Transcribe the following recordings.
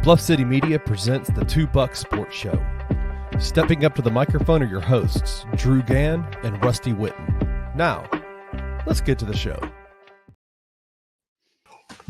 Bluff City Media presents the Two Buck Sports Show. Stepping up to the microphone are your hosts, Drew Gann and Rusty Witten. Now, let's get to the show.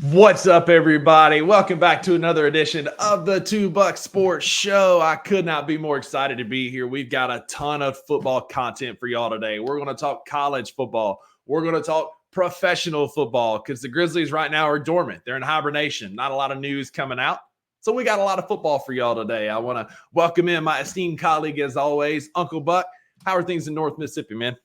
What's up, everybody? Welcome back to another edition of the Two Buck Sports Show. I could not be more excited to be here. We've got a ton of football content for y'all today. We're going to talk college football. We're going to talk professional football because the Grizzlies right now are dormant. They're in hibernation. Not a lot of news coming out. So we got a lot of football for y'all today. I want to welcome in my esteemed colleague, as always, Uncle Buck. How are things in North Mississippi, man?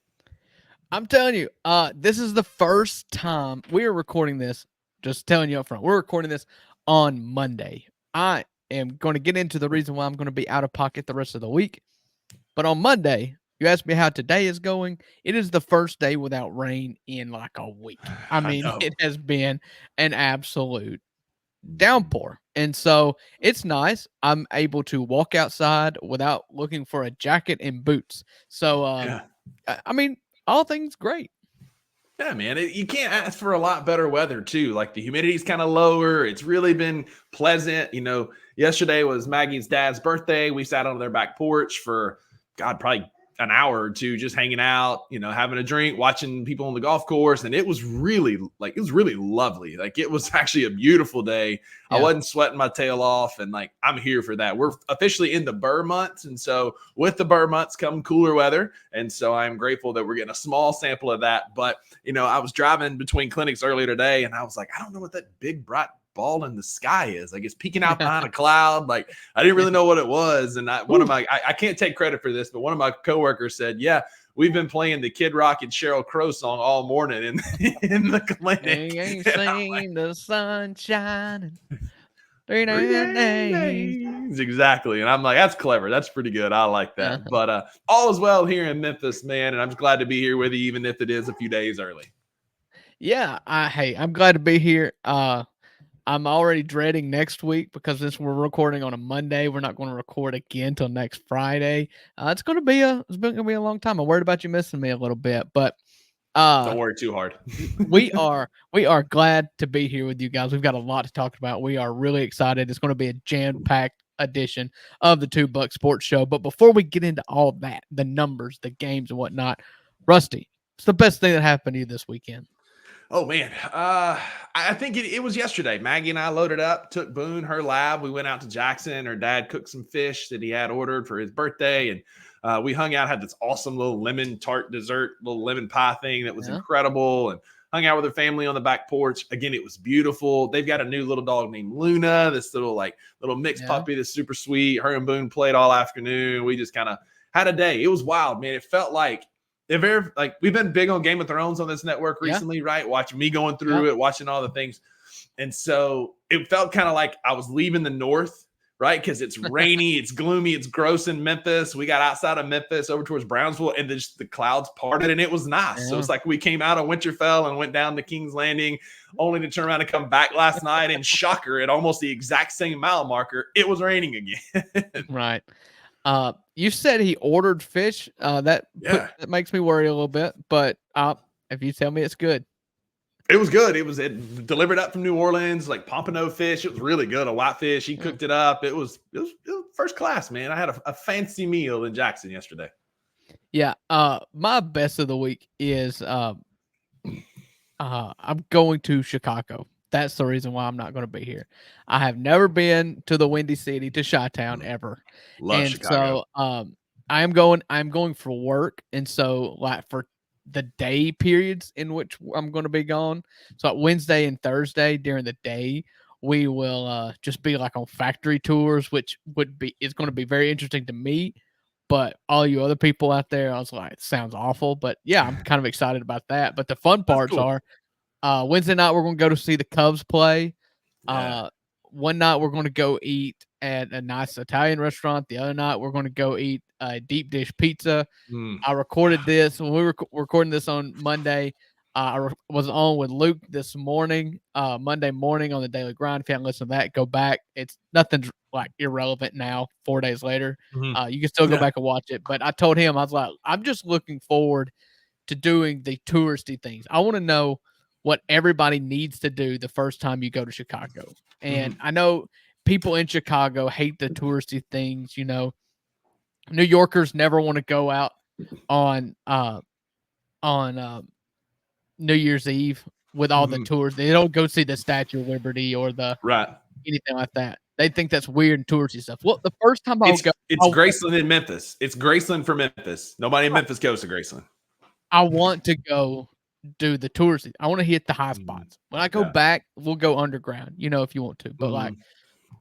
I'm telling you, this is the first time we are recording this. Just telling you up front, we're recording this on Monday. I am going to get into the reason why I'm going to be out of pocket the rest of the week. But on Monday, you asked me how today is going. It is the first day without rain in like a week. I mean, it has been an absolute downpour. And so it's nice. I'm able to walk outside without looking for a jacket and boots. So, I mean, all things great. Yeah, man, you can't ask for a lot better weather, too. Like, the humidity's kind of lower. It's really been pleasant. You know, yesterday was Maggie's dad's birthday. We sat on their back porch for, probably an hour or two just hanging out, you know, having a drink, watching people on the golf course. And it was really lovely. Like, it was actually a beautiful day. Yeah. I wasn't sweating my tail off. And, like, I'm here for that. We're officially in the Burr months. And so with the Burr months come cooler weather. And so I'm grateful that we're getting a small sample of that. But, you know, I was driving between clinics earlier today and I was like, I don't know what that big bright ball in the sky is. Like, it's peeking out behind a cloud. Like, I didn't really know what it was. And I can't take credit for this, but one of my coworkers said, yeah, we've been playing the Kid Rock and Sheryl Crow song all morning in the clinic. You ain't seen the sun shining 3 days. Exactly. And I'm like, that's clever. That's pretty good. I like that. But all is well here in Memphis, man. And I'm just glad to be here with you, even if it is a few days early. Yeah. I'm glad to be here. I'm already dreading next week because since we're recording on a Monday, we're not going to record again till next Friday. It's going to be a long time. I'm worried about you missing me a little bit, but don't worry too hard. we are glad to be here with you guys. We've got a lot to talk about. We are really excited. It's going to be a jam-packed edition of the Two Buck Sports Show. But before we get into all that, the numbers, the games, and whatnot, Rusty, what's the best thing that happened to you this weekend? Oh, man. I think it was yesterday. Maggie and I loaded up, took Boone, her lab. We went out to Jackson. Her dad cooked some fish that he had ordered for his birthday. And we hung out, had this awesome little lemon tart dessert, little lemon pie thing that was incredible. And hung out with her family on the back porch. Again, it was beautiful. They've got a new little dog named Luna, this little mixed puppy that's super sweet. Her and Boone played all afternoon. We just kind of had a day. It was wild, man. It felt like we've been big on Game of Thrones on this network recently, right? Watching me going through it, watching all the things. And so it felt kind of like I was leaving the North, right? Because it's rainy, it's gloomy, it's gross in Memphis. We got outside of Memphis over towards Brownsville and just the clouds parted and it was nice. Yeah. So it's like we came out of Winterfell and went down to King's Landing only to turn around and come back last night and shocker at almost the exact same mile marker. It was raining again. Right. You said he ordered fish. That makes me worry a little bit, but if you tell me it's good. It was good. It delivered up from New Orleans, like pompano fish. It was really good. A whitefish. He cooked it up. It was first class, man. I had a fancy meal in Jackson yesterday. Yeah. My best of the week is I'm going to Chicago. That's the reason why I'm not going to be here. I have never been to the Windy City, to Chi-Town ever. Love Chicago. So I'm going for work. And so like for the day periods in which I'm going to be gone. So Wednesday and Thursday during the day, we will just be like on factory tours, which is going to be very interesting to me. But all you other people out there, I was like, it sounds awful. But yeah, I'm kind of excited about that. But the fun parts are Wednesday night, we're going to go to see the Cubs play. One night, we're going to go eat at a nice Italian restaurant. The other night, we're going to go eat a deep dish pizza. I recorded this when we were recording this on Monday. I was on with Luke this morning, Monday morning on the Daily Grind. If you haven't listened to that, go back. It's nothing's like irrelevant now, 4 days later. You can still go back and watch it. But I told him, I was like, I'm just looking forward to doing the touristy things. I want to know what everybody needs to do the first time you go to Chicago. And I know people in Chicago hate the touristy things. New Yorkers never want to go out on New Year's Eve with all the tours. They don't go see the Statue of Liberty or anything like that. They think that's weird and touristy stuff. Well, the first time it's Graceland in Memphis. It's Graceland for Memphis. Nobody in Memphis goes to Graceland. I want to go do the touristy. I want to hit the high spots. When I go back, we'll go underground, if you want to. But like,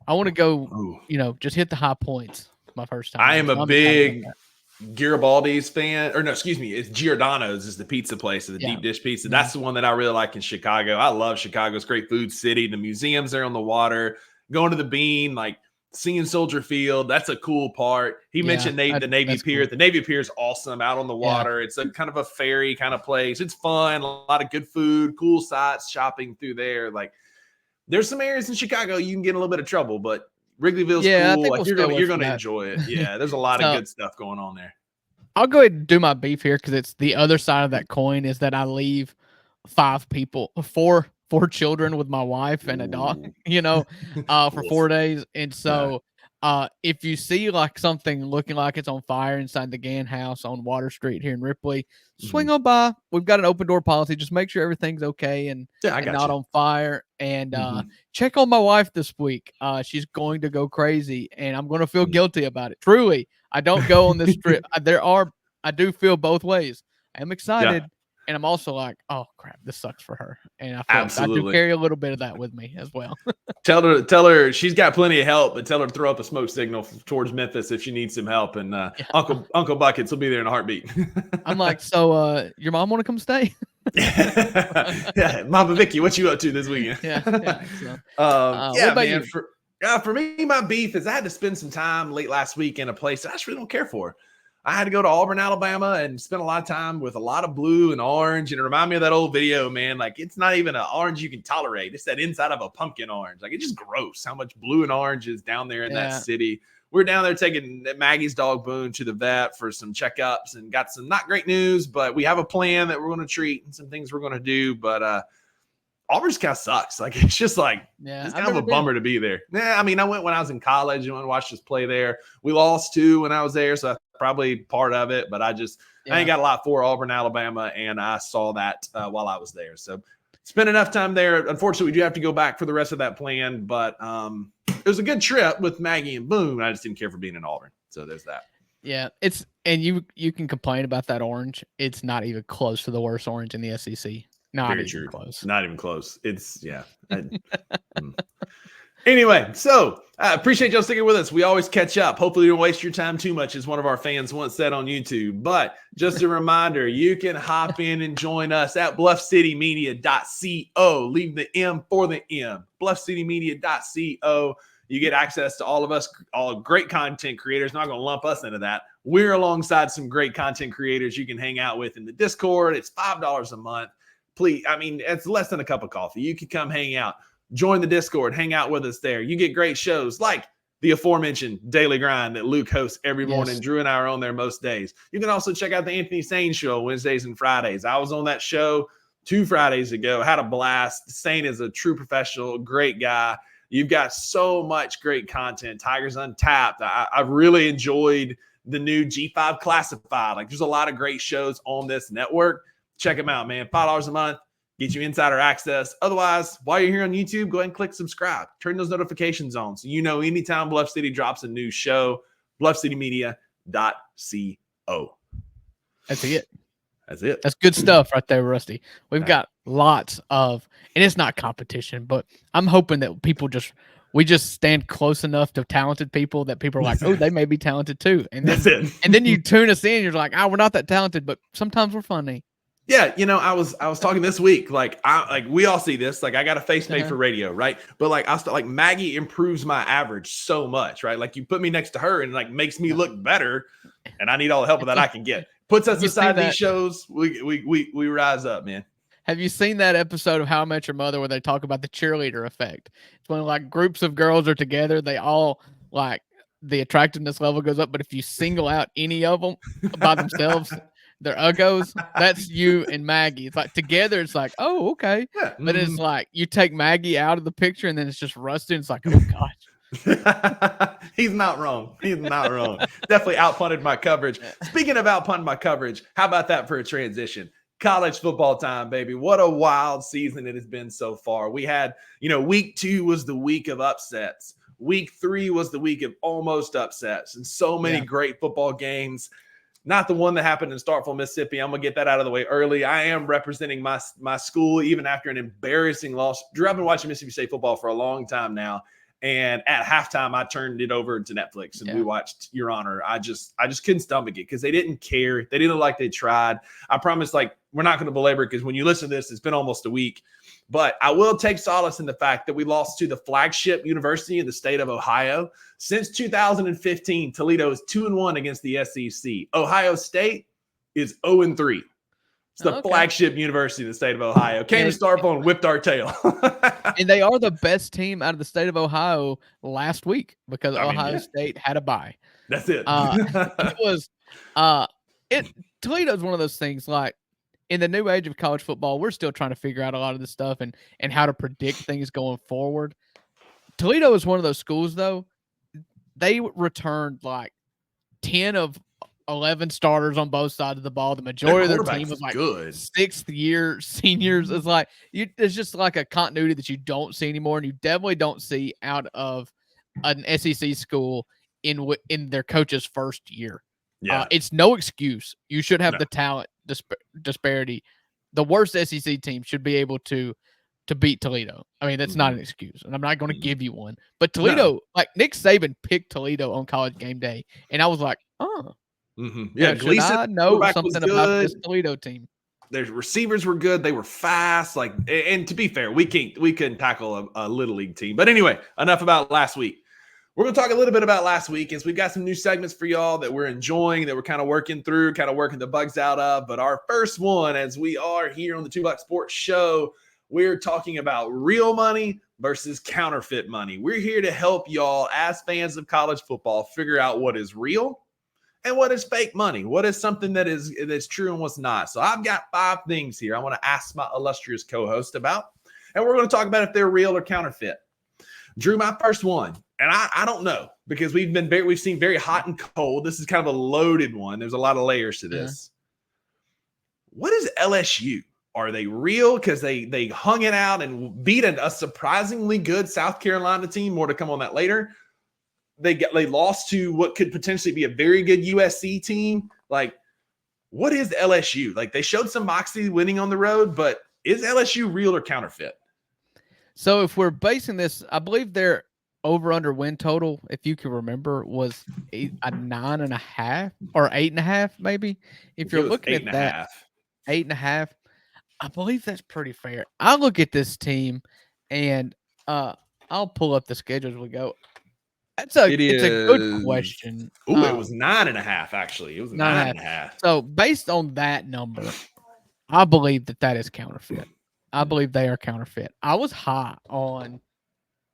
I want to go, just hit the high points my first time. I am a big Garibaldi's fan, or no, excuse me, it's Giordano's is the pizza place, the deep dish pizza. That's the one that I really like in Chicago. I love Chicago. It's a great food city. The museums there on the water, going to the Bean, like seeing Soldier Field. That's a cool part. He mentioned the Navy Pier. Cool. The Navy Pier is awesome out on the water. It's a kind of a ferry kind of place. It's fun. A lot of good food, cool sights, shopping through there. Like there's some areas in Chicago you can get in a little bit of trouble, but Wrigleyville's cool. Like you're going to enjoy it. Yeah, there's a lot of good stuff going on there. I'll go ahead and do my beef here because it's the other side of that coin is that I leave 4 children with my wife and a dog, for 4 days. And so if you see like something looking like it's on fire inside the Gann house on Water Street here in Ripley, swing on by. We've got an open door policy. Just make sure everything's okay and not on fire. And check on my wife this week. She's going to go crazy and I'm going to feel guilty about it. Truly, I don't go on this trip. I do feel both ways. I'm excited. And I'm also like, oh crap, this sucks for her. And I do carry a little bit of that with me as well. Tell her she's got plenty of help, but tell her to throw up a smoke signal towards Memphis if she needs some help. And Uncle Buckets will be there in a heartbeat. I'm like, so your mom want to come stay? Mama Vicky, what you up to this weekend? Man. For me, my beef is I had to spend some time late last week in a place that I just really don't care for. I had to go to Auburn, Alabama, and spend a lot of time with a lot of blue and orange. And it reminded me of that old video, man. Like, it's not even an orange you can tolerate. It's that inside of a pumpkin orange. Like, it's just gross how much blue and orange is down there in that city. We're down there taking Maggie's dog Boone to the vet for some checkups and got some not great news, but we have a plan that we're going to treat and some things we're going to do. But Auburn just kind of sucks. Like, it's just like, it's kind of a bummer to be there. I mean, I went when I was in college and watched us play there. We lost 2 when I was there, so that's probably part of it. But I ain't got a lot for Auburn, Alabama, and I saw that while I was there. So spent enough time there. Unfortunately, we do have to go back for the rest of that plan, but it was a good trip with Maggie and Boone. I just didn't care for being in Auburn. So there's that. Yeah, and you can complain about that orange. It's not even close to the worst orange in the SEC. Not even close. Not even close. It's Anyway, so I appreciate y'all sticking with us. We always catch up. Hopefully you don't waste your time too much, as one of our fans once said on YouTube. But just a reminder, you can hop in and join us at bluffcitymedia.co. Leave the M for the M. bluffcitymedia.co. You get access to all of us, all great content creators. Not going to lump us into that. We're alongside some great content creators you can hang out with in the Discord. It's $5 a month. Please, I mean, it's less than a cup of coffee. You can come hang out, join the Discord, hang out with us there. You get great shows like the aforementioned Daily Grind that Luke hosts every morning. Drew and I are on there most days. You can also check out the Anthony Sane Show Wednesdays and Fridays. I was on that show 2 Fridays ago. Had a blast. Sane is a true professional, great guy. You've got so much great content. Tigers Untapped. I really enjoyed the new G5 Classified. Like, there's a lot of great shows on this network. Check them out, man. $5 a month. Get you insider access. Otherwise, while you're here on YouTube, go ahead and click subscribe. Turn those notifications on so you know anytime Bluff City drops a new show. bluffcitymedia.co. That's it. That's it. That's good stuff right there, Rusty. We've got lots of, and it's not competition, but I'm hoping that we just stand close enough to talented people that people are like, oh, they may be talented too. And then, that's it. And then you tune us in, you're like, we're not that talented, but sometimes we're funny. Yeah, I was talking this week, like we all see this, like I got a face made for radio, right? But like Maggie improves my average so much, right? Like you put me next to her and like makes me look better, and I need all the help that I can get. Puts us aside these shows, we rise up, man. Have you seen that episode of How I Met Your Mother where they talk about the cheerleader effect? It's when like groups of girls are together, they all like the attractiveness level goes up, but if you single out any of them by themselves, they're uggos. That's you and Maggie. It's like together, it's like, oh, okay. Yeah. But it's like you take Maggie out of the picture and then it's just Rusty. And it's like, oh gosh, He's not wrong. He's not wrong. Definitely outpunted my coverage. Speaking of outpunted my coverage, how about that for a transition? College football time, baby. What a wild season it has been so far. We had, week 2 was the week of upsets. Week 3 was the week of almost upsets, and so many great football games. Not the one that happened in Starkville, Mississippi. I'm going to get that out of the way early. I am representing my school, even after an embarrassing loss. Drew, I've been watching Mississippi State football for a long time now. And at halftime, I turned it over to Netflix and we watched Your Honor. I just couldn't stomach it because they didn't care. They didn't look like they tried. I promise, we're not going to belabor it because when you listen to this, it's been almost a week. But I will take solace in the fact that we lost to the flagship university in the state of Ohio. Since 2015, Toledo is 2-1 against the SEC. Ohio State is 0-3. It's the flagship university in the state of Ohio. Came to Starkville and whipped our tail. And they are the best team out of the state of Ohio last week because Ohio State had a bye. That's it. Toledo's one of those things, like, in the new age of college football, we're still trying to figure out a lot of this stuff and how to predict things going forward. Toledo is one of those schools, though. They returned 10 of 11 starters on both sides of the ball. The majority of their team was good. 6th-year seniors. It's just like a continuity that you don't see anymore, and you definitely don't see out of an SEC school in their coach's first year. Yeah, it's no excuse. You should have the talent disparity. The worst SEC team should be able to beat Toledo. I mean, that's not an excuse, and I'm not going to give you one. But Toledo, Nick Saban picked Toledo on College Game Day, and I was like, oh. Yeah, Gleason, I know something about this Toledo team. Their receivers were good. They were fast. And to be fair, we couldn't tackle a little league team. But anyway, enough about last week. We're going to talk a little bit about last week as we've got some new segments for y'all that we're enjoying, that we're kind of working through, kind of working the bugs out of. But our first one, as we are here on the Two Buck Sports Show, we're talking about real money versus counterfeit money. We're here to help y'all as fans of college football figure out what is real and what is fake money. What is something that's true and what's not. So I've got 5 things here I want to ask my illustrious co-host about, and we're going to talk about if they're real or counterfeit. Drew, my first one, and I don't know, because we've seen very hot and cold. This is kind of a loaded one. There's a lot of layers to this. Yeah. What is LSU? Are they real? Because they hung it out and beat a surprisingly good South Carolina team. More to come on that later. They lost to what could potentially be a very good USC team. What is LSU? They showed some moxie winning on the road, but is LSU real or counterfeit? So if we're basing this, I believe their over-under win total, if you can remember, was a 9.5 or 8.5, maybe. If you're looking at that, 8.5, I believe that's pretty fair. I look at this team, and I'll pull up the schedule as we go. It's a good question. Oh, it was 9.5, actually. It was 9.5. So based on that number, I believe that is counterfeit. I believe they are counterfeit. I was high on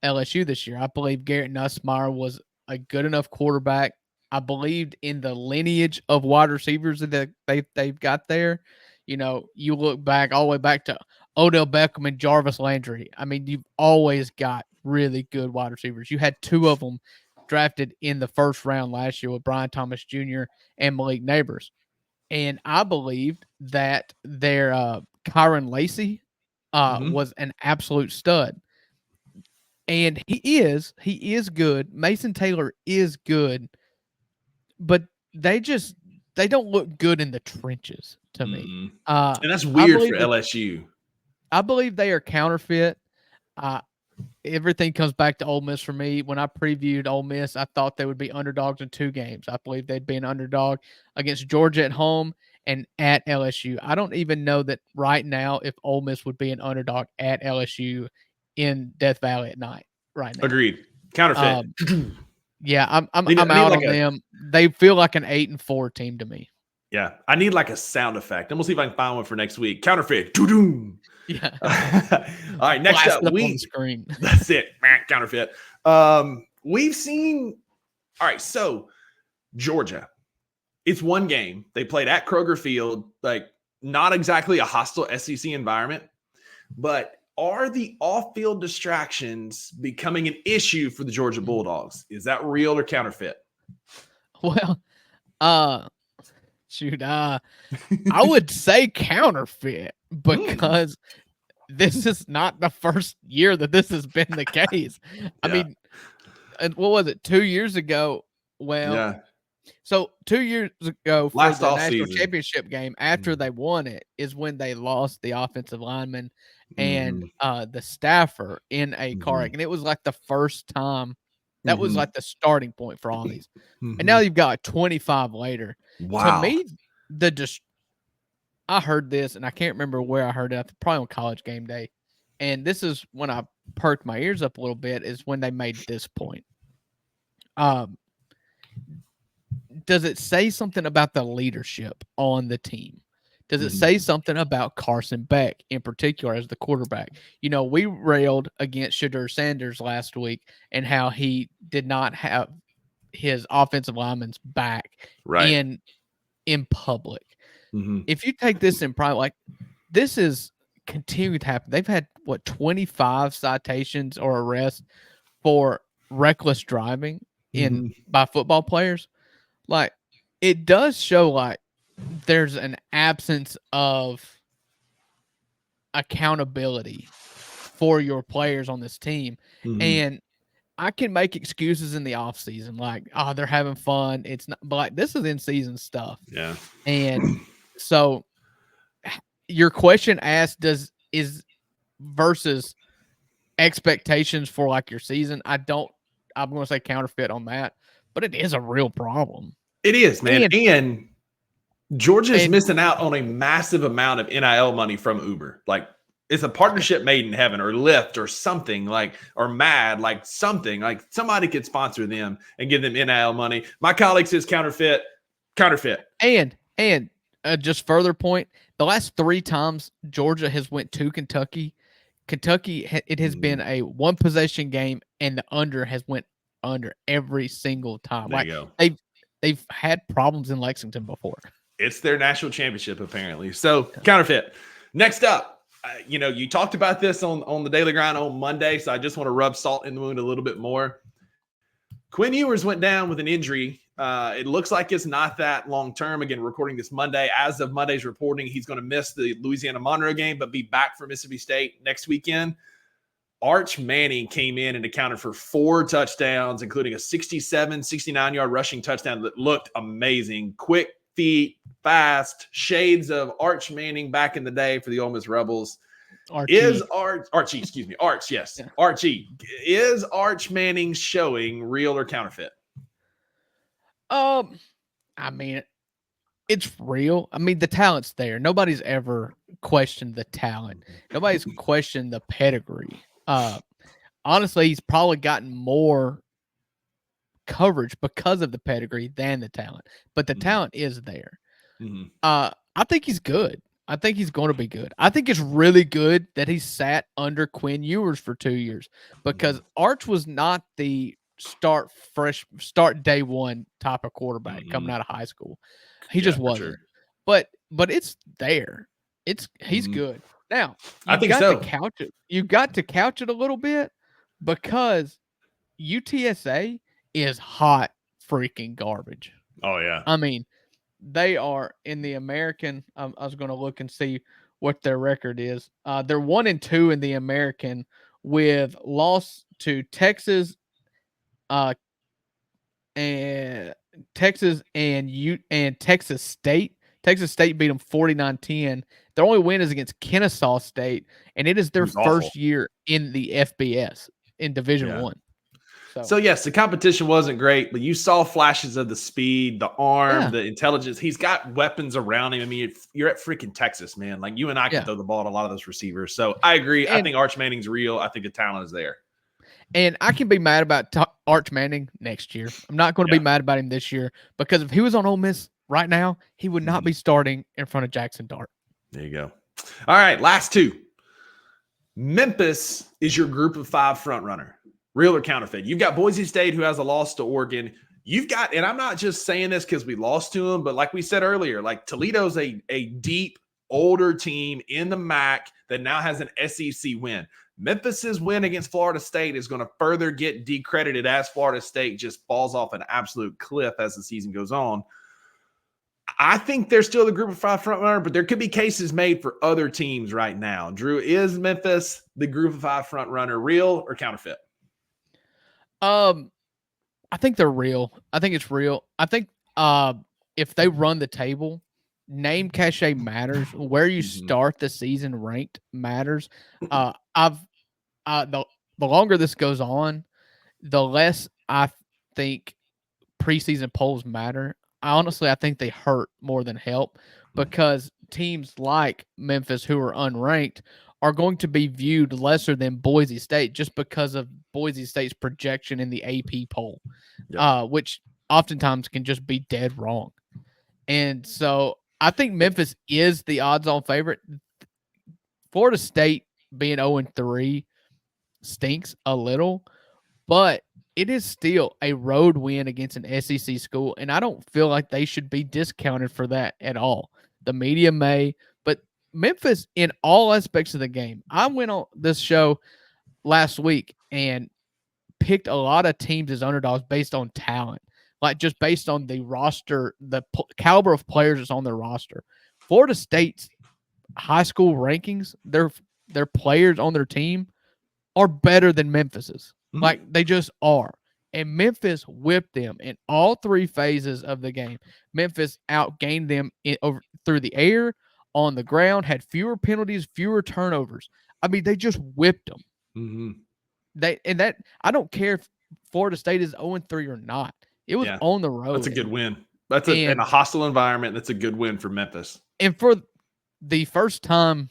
LSU this year. I believe Garrett Nussmeier was a good enough quarterback. I believed in the lineage of wide receivers that they've got there. You look back all the way back to Odell Beckham and Jarvis Landry. I mean, you've always got really good wide receivers. You had 2 of them drafted in the first round last year with Brian Thomas Jr. and Malik Neighbors. And I believed that their Kyron Lacey was an absolute stud. And he is good. Mason Taylor is good, but they don't look good in the trenches to me. And that's weird for LSU. I believe they are counterfeit. Everything comes back to Ole Miss for me. When I previewed Ole Miss, I thought they would be underdogs in 2 games. I believe they'd be an underdog against Georgia at home and at LSU. I don't even know that right now if Ole Miss would be an underdog at LSU in Death Valley at night right now. Agreed. Counterfeit. Yeah, I'm out on them. They feel like an 8-4 team to me. Yeah, I need a sound effect. I'm gonna see if I can find one for next week. Counterfeit. Doo-doo. Yeah. All right, next up, on the screen. That's it. Counterfeit. We've seen. All right, so Georgia. It's one game. They played at Kroger Field, not exactly a hostile SEC environment, but Are the off-field distractions becoming an issue for the Georgia Bulldogs? Is that real or counterfeit? Well, shoot, I would say counterfeit because this is not the first year that this has been the case. I mean, what was it, 2 years ago? Well, so 2 years ago for Last the national offseason. championship game, after they won it, is when they lost the offensive lineman and the staffer in a car wreck. And it was like the first time. That was like the starting point for all these. And now you've got 25 later. To Wow. me, I heard this, and I can't remember where I heard it. Probably on College Game Day. And this is when I perked my ears up a little bit, is when they made this point. Does it say something about the leadership on the team? Does it say something about Carson Beck in particular as the quarterback? You know, we railed against Shadur Sanders last week and how he did not have his offensive lineman's back in public. If you take this in private, like this is continued to happen. They've had 25 citations or arrests for reckless driving by football players. Like, it does show like there's an absence of accountability for your players on this team. And I can make excuses in the off season, like, oh, they're having fun. It's not, but like, this is in season stuff. Yeah. And so your question asked is versus expectations for like your season. I'm going to say counterfeit on that, but it is a real problem. It is, man. And Georgia's missing out on a massive amount of NIL money from Uber. Like, it's a partnership made in heaven, or Lyft, or something, like, or Mad, like something, like somebody could sponsor them and give them NIL money. My colleague says counterfeit. And just further point, the last 3 times Georgia has went to Kentucky, it has been a one possession game, and the under has went under every single time. There like, you go. They've had problems in Lexington before. It's their national championship, apparently. So, counterfeit. Next up, you talked about this on the Daily Grind on Monday, so I just want to rub salt in the wound a little bit more. Quinn Ewers went down with an injury. It looks like it's not that long-term. Again, recording this Monday. As of Monday's reporting, he's going to miss the Louisiana-Monroe game, but be back for Mississippi State next weekend. Arch Manning came in and accounted for 4 touchdowns, including a 67, 69-yard rushing touchdown that looked amazing. Quick feet, fast, shades of Arch Manning back in the day for the Ole Miss Rebels. Arch, yes. Yeah. Archie, is Arch Manning showing real or counterfeit? I mean, it's real. I mean, the talent's there. Nobody's ever questioned the talent. Nobody's questioned the pedigree. Honestly, he's probably gotten more coverage because of the pedigree than the talent, but the talent is there. I think he's good. I think he's going to be good. I think it's really good that he sat under Quinn Ewers for 2 years, because Arch was not the start day one type of quarterback coming out of high school. He just wasn't. Sure. But it's there. He's good. Now, I think so. You've got to couch it a little bit, because UTSA is hot freaking garbage. Oh, yeah. I mean, they are in the American. I was going to look and see what their record is. They're 1-2 in the American, with loss to Texas, and Texas and Texas State. Texas State beat them 49-10. Their only win is against Kennesaw State, and it is their first year in the FBS in Division One. So, yes, the competition wasn't great, but you saw flashes of the speed, the arm, the intelligence. He's got weapons around him. I mean, you're at freaking Texas, man. Like, you and I can throw the ball at a lot of those receivers. So, I agree. I think Arch Manning's real. I think the talent is there. And I can be mad about Arch Manning next year. I'm not going to be mad about him this year, because if he was on Ole Miss right now, he would not be starting in front of Jackson Dart. There you go. All right, last 2. Memphis is your group of 5 front runner. Real or counterfeit? You've got Boise State, who has a loss to Oregon. You've got, and I'm not just saying this because we lost to them, but like we said earlier, like Toledo's a deep older team in the MAC that now has an SEC win. Memphis's win against Florida State is going to further get decredited as Florida State just falls off an absolute cliff as the season goes on. I think they're still the group of 5 front runner, but there could be cases made for other teams right now. Drew, is Memphis the group of 5 front runner, real or counterfeit? I think they're real. I think it's real. I think if they run the table, name cachet matters. Where you start the season ranked matters. The longer this goes on, the less I think preseason polls matter. I think they hurt more than help because teams like Memphis, who are unranked, are going to be viewed lesser than Boise State just because of Boise State's projection in the AP poll, which oftentimes can just be dead wrong. And so I think Memphis is the odds-on favorite. Florida State being 0-3 stinks a little, but it is still a road win against an SEC school, and I don't feel like they should be discounted for that at all. The media may, but Memphis in all aspects of the game. I went on this show last week and picked a lot of teams as underdogs based on talent, like just based on the roster, the caliber of players that's on their roster. Florida State's high school rankings, their players on their team are better than Memphis's. Like they just are. And Memphis whipped them in all 3 phases of the game. Memphis outgained them through the air, on the ground, had fewer penalties, fewer turnovers. I mean, they just whipped them. I don't care if Florida State is 0-3 or not. It was on the road. That's a good win. That's in a hostile environment. That's a good win for Memphis. And for the first time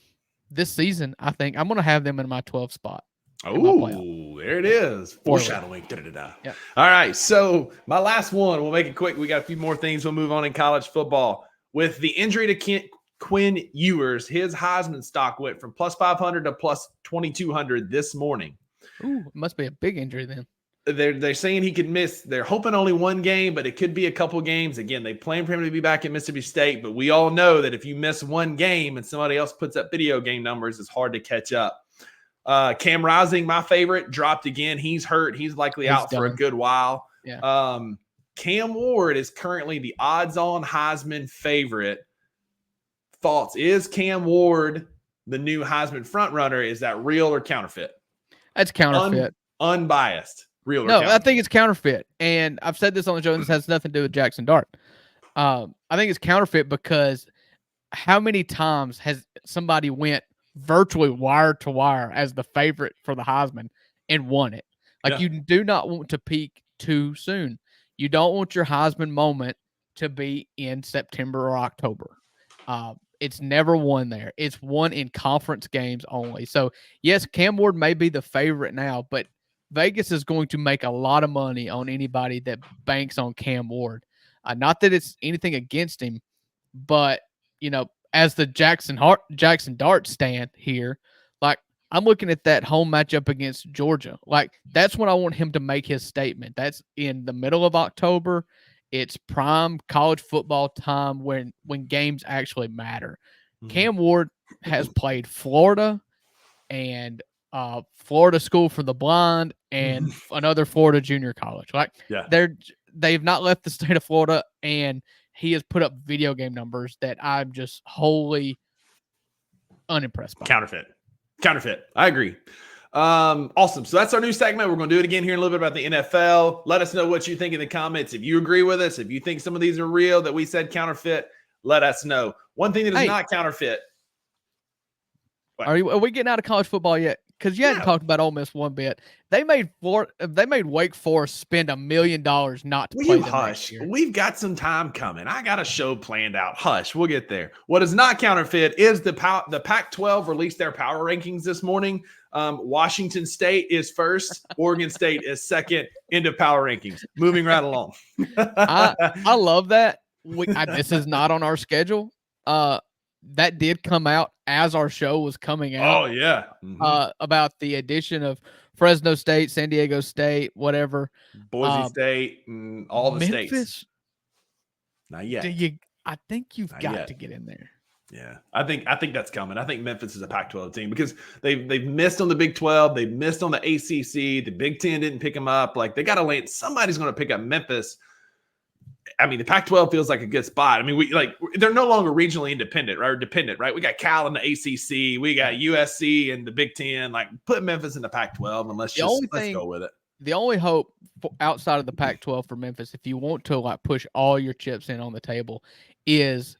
this season, I think I'm going to have them in my 12th spot. Oh, there it is. Foreshadowing. Yeah. All right. So my last one, we'll make it quick. We got a few more things. We'll move on in college football. With the injury to Quinn Ewers, his Heisman stock went from plus 500 to plus 2,200 this morning. Ooh, it must be a big injury then. They're saying he could miss. They're hoping only one game, but it could be a couple games. Again, they plan for him to be back at Mississippi State, but we all know that if you miss one game and somebody else puts up video game numbers, it's hard to catch up. Cam Rising, my favorite, dropped again. He's hurt. He's likely out for a good while. Yeah. Cam Ward is currently the odds-on Heisman favorite. Thoughts? Is Cam Ward the new Heisman frontrunner? Is that real or counterfeit? That's counterfeit. Unbiased. Real or counterfeit? I think it's counterfeit. And I've said this on the show, and this has nothing to do with Jackson Dart. I think it's counterfeit because how many times has somebody went virtually wire to wire as the favorite for the Heisman and won it? Like you do not want to peak too soon. You don't want your Heisman moment to be in September or October. It's never won there. It's won in conference games only. So yes, Cam Ward may be the favorite now, but Vegas is going to make a lot of money on anybody that banks on Cam Ward. Not that it's anything against him, but as the Jackson Dart stand here, like I'm looking at that home matchup against Georgia. Like that's when I want him to make his statement. That's in the middle of October. It's prime college football time when games actually matter. Cam Ward has played Florida and Florida School for the Blind and another Florida junior college. Like they've not left the state of Florida, and he has put up video game numbers that I'm just wholly unimpressed by. Counterfeit. I agree. Awesome. So that's our new segment. We're going to do it again here in a little bit about the NFL. Let us know what you think in the comments. If you agree with us, if you think some of these are real that we said counterfeit, let us know. One thing that is not counterfeit. Are we getting out of college football yet? Because you hadn't talked about Ole Miss one bit. They made Wake Forest spend $1 million not to play them next year. We've got some time coming. I got a show planned out. Hush, we'll get there. What is not counterfeit is the Pac-12 released their power rankings this morning. Washington State is first. Oregon State is second into power rankings. Moving right along. I love that. This is not on our schedule. That did come out as our show was coming out. Oh, yeah. About the addition of Fresno State, San Diego State, whatever. Boise State, and all the Memphis, states. Not yet. I think you've got to get in there. Yeah, I think that's coming. I think Memphis is a Pac-12 team because they've missed on the Big 12, they've missed on the ACC, the Big 10 didn't pick them up. Like they got to land. Somebody's going to pick up Memphis. I mean, the Pac-12 feels like a good spot. I mean, they're no longer regionally independent, right? Or dependent, right? We got Cal in the ACC, we got USC and the Big 10. Like, put Memphis in the Pac-12 and let's go with it. The only hope outside of the Pac-12 for Memphis, if you want to like push all your chips in on the table, is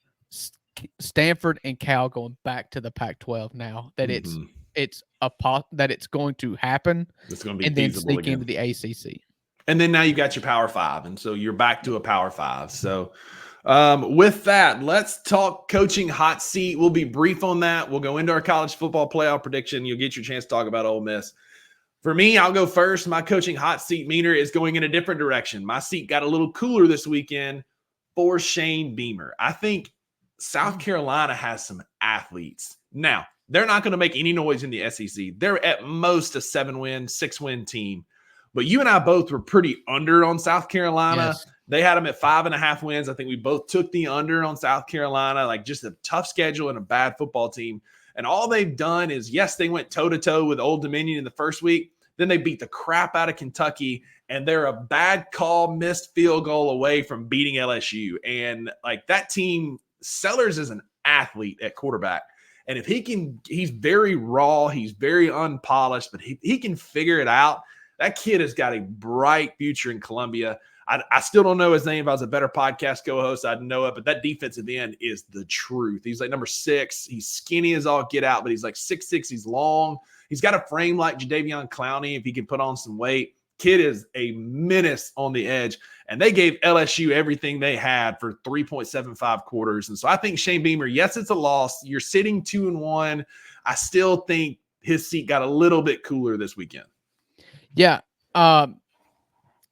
Stanford and Cal going back to the Pac-12 now that that it's going to happen. It's going to be and then sneak into the ACC. And then now you got your Power Five, and so you're back to a Power Five. So with that, let's talk coaching hot seat. We'll be brief on that. We'll go into our college football playoff prediction. You'll get your chance to talk about Ole Miss. For me, I'll go first. My coaching hot seat meter is going in a different direction. My seat got a little cooler this weekend for Shane Beamer. I think South Carolina has some athletes. Now, they're not going to make any noise in the SEC. They're at most a 7-win, 6-win team. But you and I both were pretty under on South Carolina. Yes. They had them at 5.5 wins. I think we both took the under on South Carolina, like just a tough schedule and a bad football team. And all they've done is, yes, they went toe-to-toe with Old Dominion in the first week. Then they beat the crap out of Kentucky, and they're a bad call, missed field goal away from beating LSU. And like that team, Sellers is an athlete at quarterback. And if he's very raw, he's very unpolished, but he can figure it out. That kid has got a bright future in Columbia. I still don't know his name. If I was a better podcast co-host, I'd know it. But that defensive end is the truth. He's like number 6. He's skinny as all get out, but he's like 6'6". He's long. He's got a frame like Jadeveon Clowney if he can put on some weight. Kid is a menace on the edge. And they gave LSU everything they had for 3.75 quarters. And so I think Shane Beamer, yes, it's a loss. You're sitting 2-1. I still think his seat got a little bit cooler this weekend. Yeah.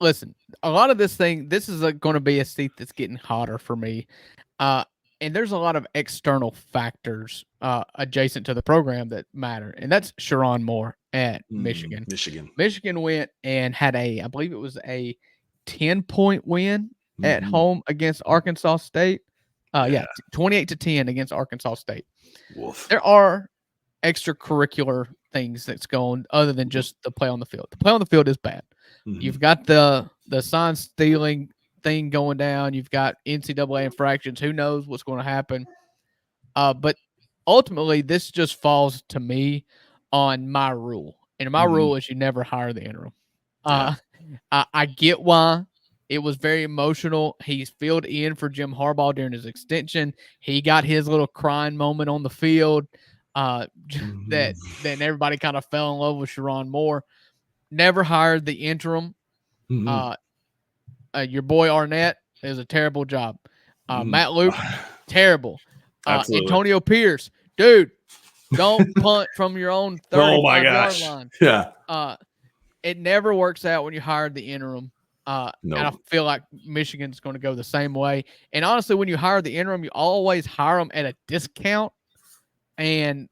Listen, a lot of this is going to be a seat that's getting hotter for me. And there's a lot of external factors adjacent to the program that matter. And that's Sharon Moore at Michigan. Michigan went and had I believe it was a 10-point win at home against Arkansas State. 28-10 against Arkansas State. Wolf. There are extracurricular things that's going other than just the play on the field. The play on the field is bad. You've got the sign stealing thing going down. You've got NCAA infractions. Who knows what's going to happen? But ultimately, this just falls to me on my rule. And my rule is you never hire the interim. I get why. It was very emotional. He's filled in for Jim Harbaugh during his extension. He got his little crying moment on the field. That then everybody kind of fell in love with Sharon Moore. Never hired the interim. Your boy Arnett is a terrible job. Matt Luke, terrible. Antonio Pierce, dude, don't punt from your own 35-yard line. Yeah. It never works out when you hire the interim. And I feel like Michigan's going to go the same way. And honestly, when you hire the interim, you always hire them at a discount. And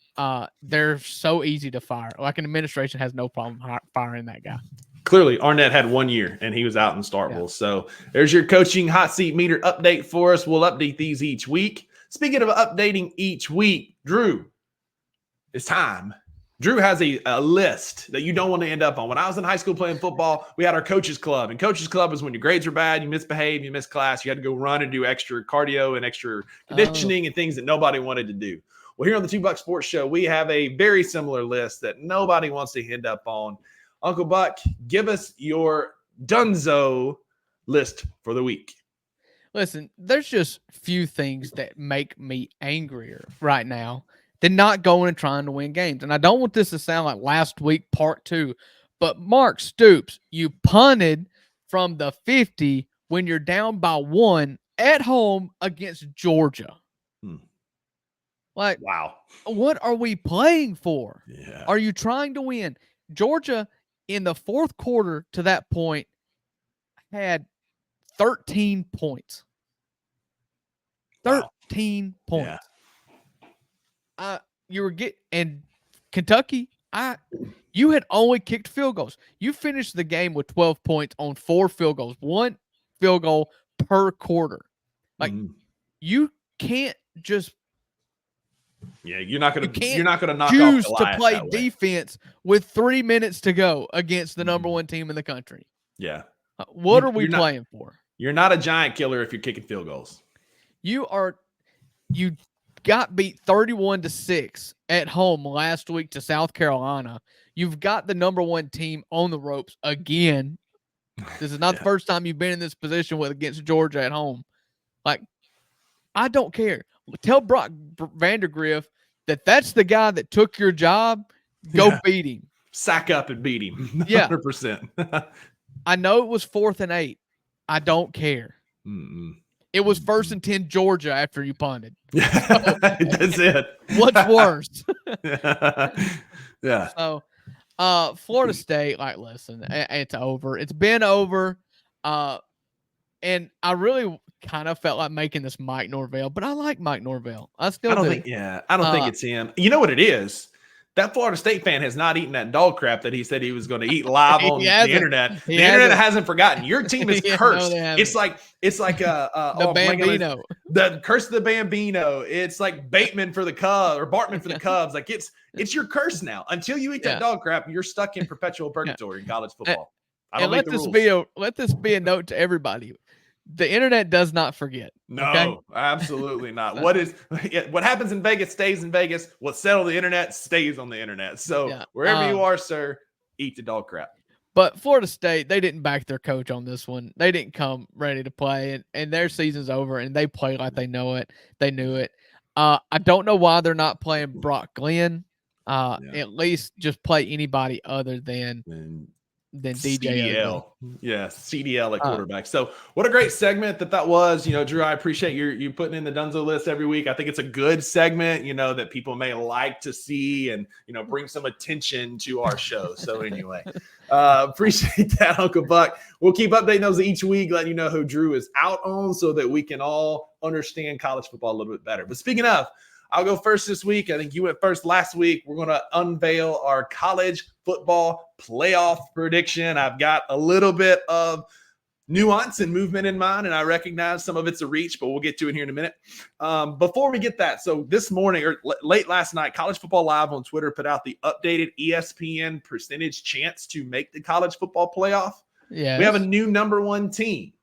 they're so easy to fire. Like an administration has no problem firing that guy. Clearly, Arnett had 1 year, and he was out in Starkville. Yeah. So there's your coaching hot seat meter update for us. We'll update these each week. Speaking of updating each week, Drew, it's time. Drew has a list that you don't want to end up on. When I was in high school playing football, we had our coaches club. And coaches club was when your grades were bad, you misbehaved, you missed class, you had to go run and do extra cardio and extra conditioning and things that nobody wanted to do. Well, here on the 2 Buck Sports Show, we have a very similar list that nobody wants to end up on. Uncle Buck, give us your Dunzo list for the week. Listen, there's just few things that make me angrier right now than not going and trying to win games. And I don't want this to sound like last week, part 2, but Mark Stoops, you punted from the 50 when you're down by 1 at home against Georgia. Like, wow. What are we playing for? Yeah. Are you trying to win? Georgia, in the fourth quarter to that point, had 13 points. 13 points. Yeah. And Kentucky, you had only kicked field goals. You finished the game with 12 points on 4 field goals, 1 field goal per quarter. Like, you can't just Yeah, you're not gonna can't knock off choose to Goliath play that way. defense with 3 minutes to go against the number Mhm. one team in the country. Yeah. What are we playing for? You're not a giant killer if you're kicking field goals. You got beat 31-6 at home last week to South Carolina. You've got the number one team on the ropes again. This is not the first time you've been in this position against Georgia at home. Like, I don't care. Tell Brock Vandergriff that's the guy that took your job. Go beat him. Sack up and beat him. Yeah. 100%. I know it was 4th and 8. I don't care. It was 1st and 10 Georgia after you punted. So, that's it. What's worse? Yeah. So, Florida State, like, listen, it's over. It's been over. And I really kind of felt like making this Mike Norvell, but I like Mike Norvell. I don't think it's him. You know what it is? That Florida State fan has not eaten that dog crap that he said he was going to eat live on the internet. The internet hasn't forgotten. Your team is cursed. It's like the Bambino. The curse of the Bambino. It's like Bateman for the Cubs or Bartman for the Cubs. Like it's your curse now. Until you eat that dog crap, you're stuck in perpetual purgatory in college football. Let this be a note to everybody. The internet does not forget. No, okay? Absolutely not. What happens in Vegas stays in Vegas. What's said on the internet stays on the internet. So wherever you are, sir, eat the dog crap. But Florida State, they didn't back their coach on this one. They didn't come ready to play, and their season's over, and they play like they know it. They knew it. I don't know why they're not playing Brock Glenn. At least just play anybody other than DJ CDL. Yeah, CDL at quarterback. So what a great segment that was. Drew, I appreciate you putting in the Dunzo list every week. I think it's a good segment, that people may like to see and, bring some attention to our show. So anyway, appreciate that, Uncle Buck. We'll keep updating those each week, letting you know who Drew is out on so that we can all understand college football a little bit better. But speaking of, I'll go first this week. I think you went first last week. We're going to unveil our college football playoff prediction. I've got a little bit of nuance and movement in mind, and I recognize some of it's a reach, but we'll get to it here in a minute. Before we get that, so this morning or late last night, College Football Live on Twitter put out the updated ESPN percentage chance to make the college football playoff. Yes. We have a new number one team.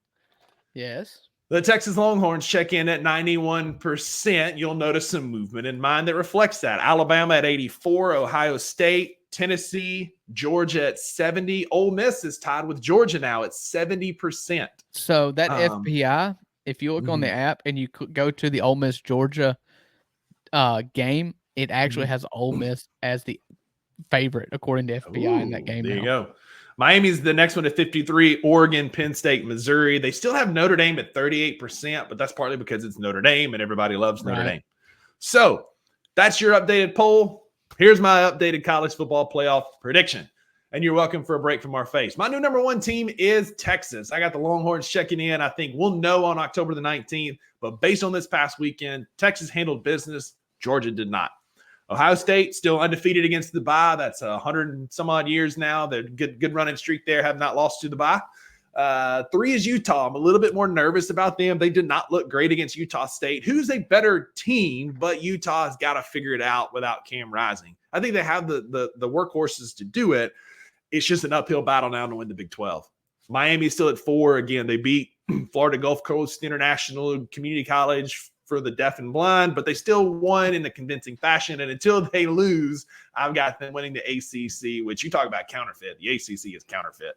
Yes. The Texas Longhorns check in at 91%. You'll notice some movement in mind that reflects that. Alabama at 84%, Ohio State, Tennessee, Georgia at 70%. Ole Miss is tied with Georgia now at 70%. So that FPI, if you look on the app and you go to the Ole Miss Georgia game, it actually has Ole Miss as the favorite according to FPI in that game. There you go. Miami's the next one at 53%, Oregon, Penn State, Missouri. They still have Notre Dame at 38%, but that's partly because it's Notre Dame and everybody loves Notre Dame. So that's your updated poll. Here's my updated college football playoff prediction. And you're welcome for a break from our face. My new number one team is Texas. I got the Longhorns checking in. I think we'll know on October the 19th. But based on this past weekend, Texas handled business. Georgia did not. Ohio State still undefeated against the bye. That's 100 and some odd years now. They're good running streak there. Have not lost to the bye. 3 is Utah. I'm a little bit more nervous about them. They did not look great against Utah State, who's a better team, but Utah has got to figure it out without Cam Rising. I think they have the workhorses to do it. It's just an uphill battle now to win the Big 12. Miami's still at 4. Again, they beat Florida Gulf Coast International Community College for the deaf and blind, but they still won in a convincing fashion. And until they lose, I've got them winning the ACC, which you talk about counterfeit. The ACC is counterfeit.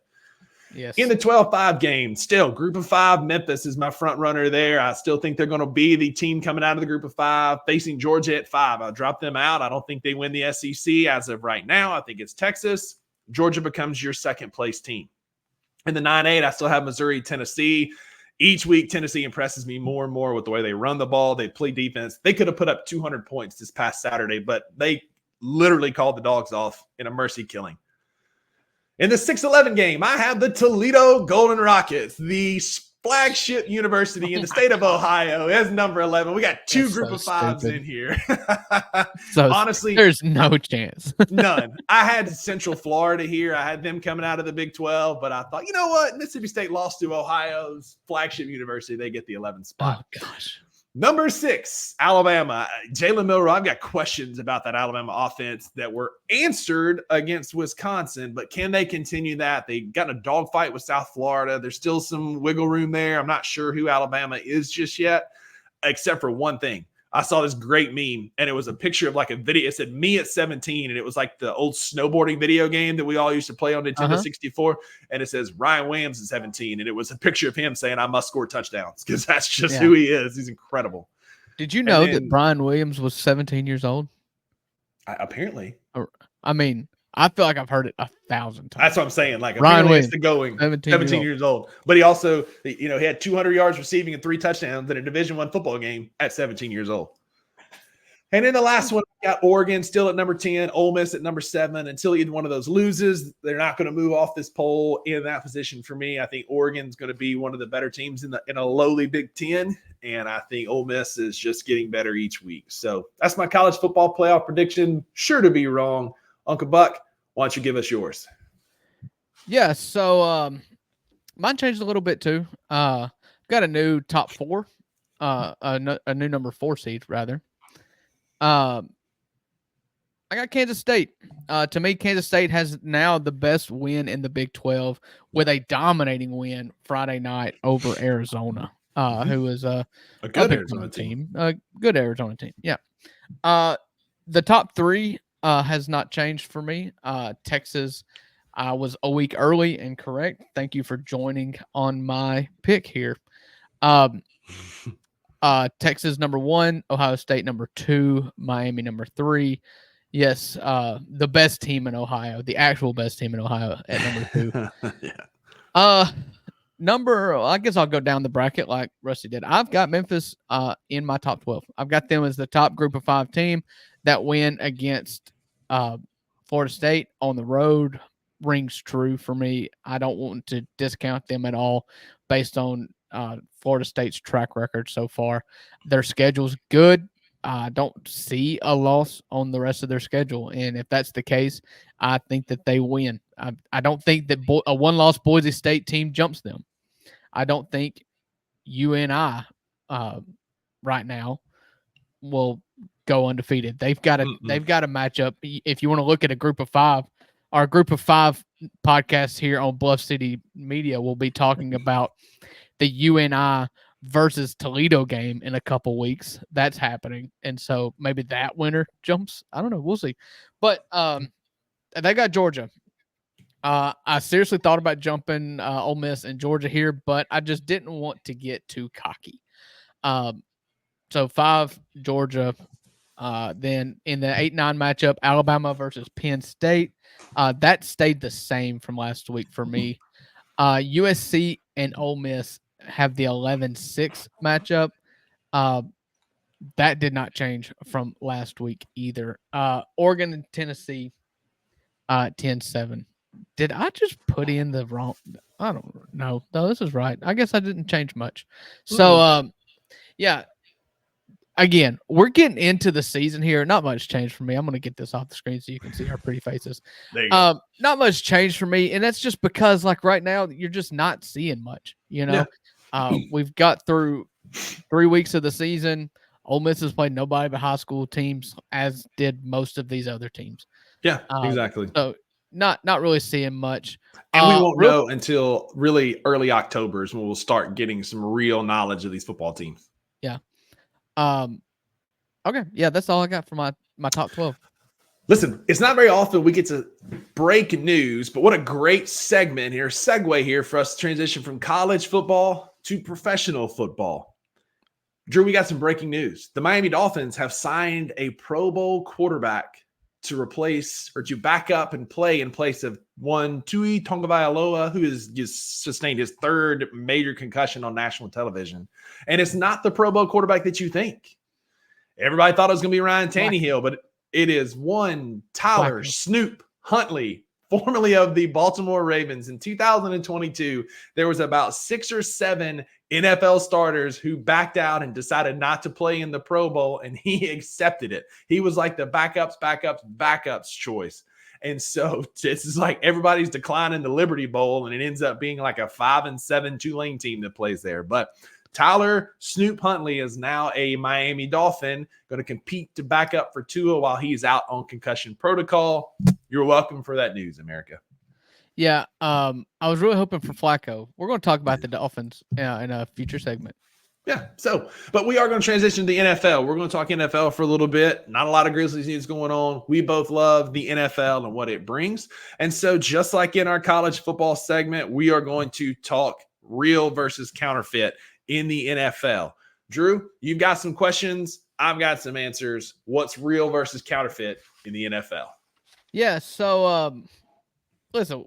Yes. In the 12-5 game, still group of 5, Memphis is my front runner there. I still think they're going to be the team coming out of the group of 5, facing Georgia at 5. I'll drop them out. I don't think they win the SEC as of right now. I think it's Texas. Georgia becomes your second place team. In the 9-8, I still have Missouri, Tennessee. Each week, Tennessee impresses me more and more with the way they run the ball. They play defense. They could have put up 200 points this past Saturday, but they literally called the dogs off in a mercy killing. In the 6-11 game, I have the Toledo Golden Rockets, the flagship university in the state of Ohio, as number 11. We got 2 group of 5s in here. So honestly, there's no chance. None. I had Central Florida here. I had them coming out of the Big 12, but I thought, you know what? Mississippi State lost to Ohio's flagship university. They get the 11th spot. Oh, gosh. Number 6, Alabama. Jalen Milroe. I've got questions about that Alabama offense that were answered against Wisconsin, but can they continue that? They got in a dogfight with South Florida. There's still some wiggle room there. I'm not sure who Alabama is just yet, except for one thing. I saw this great meme, and it was a picture of like a video. It said me at 17, and it was like the old snowboarding video game that we all used to play on Nintendo 64. And it says Ryan Williams is 17, and it was a picture of him saying, I must score touchdowns, because that's just who he is. He's incredible. Did you know that Brian Williams was 17 years old? Apparently. I mean, I feel like I've heard it 1,000 times. That's what I'm saying. Like, Ryan Williams, it's the going 17 years old. But he also, he had 200 yards receiving and 3 touchdowns in a Division I football game at 17 years old. And in the last one, we got Oregon still at number 10, Ole Miss at number 7. Until either one of those loses, they're not going to move off this poll in that position for me. I think Oregon's going to be one of the better teams in a lowly Big Ten, and I think Ole Miss is just getting better each week. So that's my college football playoff prediction. Sure to be wrong. Uncle Buck, why don't you give us yours? Yeah, so mine changed a little bit too. Got a new top 4, a new number 4 seed rather. I got Kansas State. To me, Kansas State has now the best win in the Big 12 with a dominating win Friday night over Arizona, who is a good Arizona team. A good Arizona team, yeah. The top 3 has not changed for me. Texas, I was a week early and correct. Thank you for joining on my pick here. Texas number 1, Ohio State number 2, Miami number 3. Yes, the best team in Ohio, the actual best team in Ohio at number 2. Yeah. I guess I'll go down the bracket like Rusty did. I've got Memphis in my top 12. I've got them as the top group of 5 team. That win against Florida State on the road rings true for me. I don't want to discount them at all based on Florida State's track record so far. Their schedule's good. I don't see a loss on the rest of their schedule. And if that's the case, I think that they win. I don't think that a one-loss Boise State team jumps them. I don't think UNI right now will go undefeated. They've got to match up. If you want to look at a group of 5, our group of 5 podcasts here on Bluff City Media will be talking about the UNI versus Toledo game in a couple weeks. That's happening. And so maybe that winner jumps. I don't know. We'll see. But they got Georgia. I seriously thought about jumping Ole Miss and Georgia here, but I just didn't want to get too cocky. So 5, Georgia. Then in the 8-9 matchup, Alabama versus Penn State. That stayed the same from last week for me. USC and Ole Miss have the 11-6 matchup. That did not change from last week either. Oregon and Tennessee, 10-7. Did I just put in the wrong? I don't know. No, this is right. I guess I didn't change much. So, yeah. Again, we're getting into the season here. Not much change for me. I'm going to get this off the screen so you can see our pretty faces. There you go. Not much change for me, and that's just because, like right now, you're just not seeing much. You know, we've got through 3 weeks of the season. Ole Miss has played nobody but high school teams, as did most of these other teams. Yeah, exactly. So not really seeing much. And we won't know until really early October is when we'll start getting some real knowledge of these football teams. Yeah. Okay. Yeah, that's all I got for my top 12. Listen, it's not very often we get to break news, but what a great segue here for us to transition from college football to professional football. Drew, we got some breaking news. The Miami Dolphins have signed a Pro Bowl quarterback to replace or to back up and play in place of one Tui Tagovailoa, who has just sustained his 3rd major concussion on national television. And it's not the Pro Bowl quarterback that you think. Everybody thought it was going to be Ryan Tannehill, but it is one Tyler Snoop Huntley, formerly of the Baltimore Ravens. In 2022, there was about 6 or 7 NFL starters who backed out and decided not to play in the Pro Bowl, and he accepted it. He was like the backups choice. And so this is like everybody's declining the Liberty Bowl, and it ends up being like a 5-7 Tulane team that plays there. But Tyler Snoop Huntley is now a Miami Dolphin, going to compete to back up for Tua while he's out on concussion protocol. You're welcome for that news, America. Yeah, I was really hoping for Flacco. We're going to talk about the Dolphins in a future segment. Yeah, but we are going to transition to the NFL. We're going to talk NFL for a little bit. Not a lot of Grizzlies news going on. We both love the NFL and what it brings. And so just like in our college football segment, we are going to talk real versus counterfeit in the NFL. Drew, you've got some questions. I've got some answers. What's real versus counterfeit in the NFL? Yeah, so listen,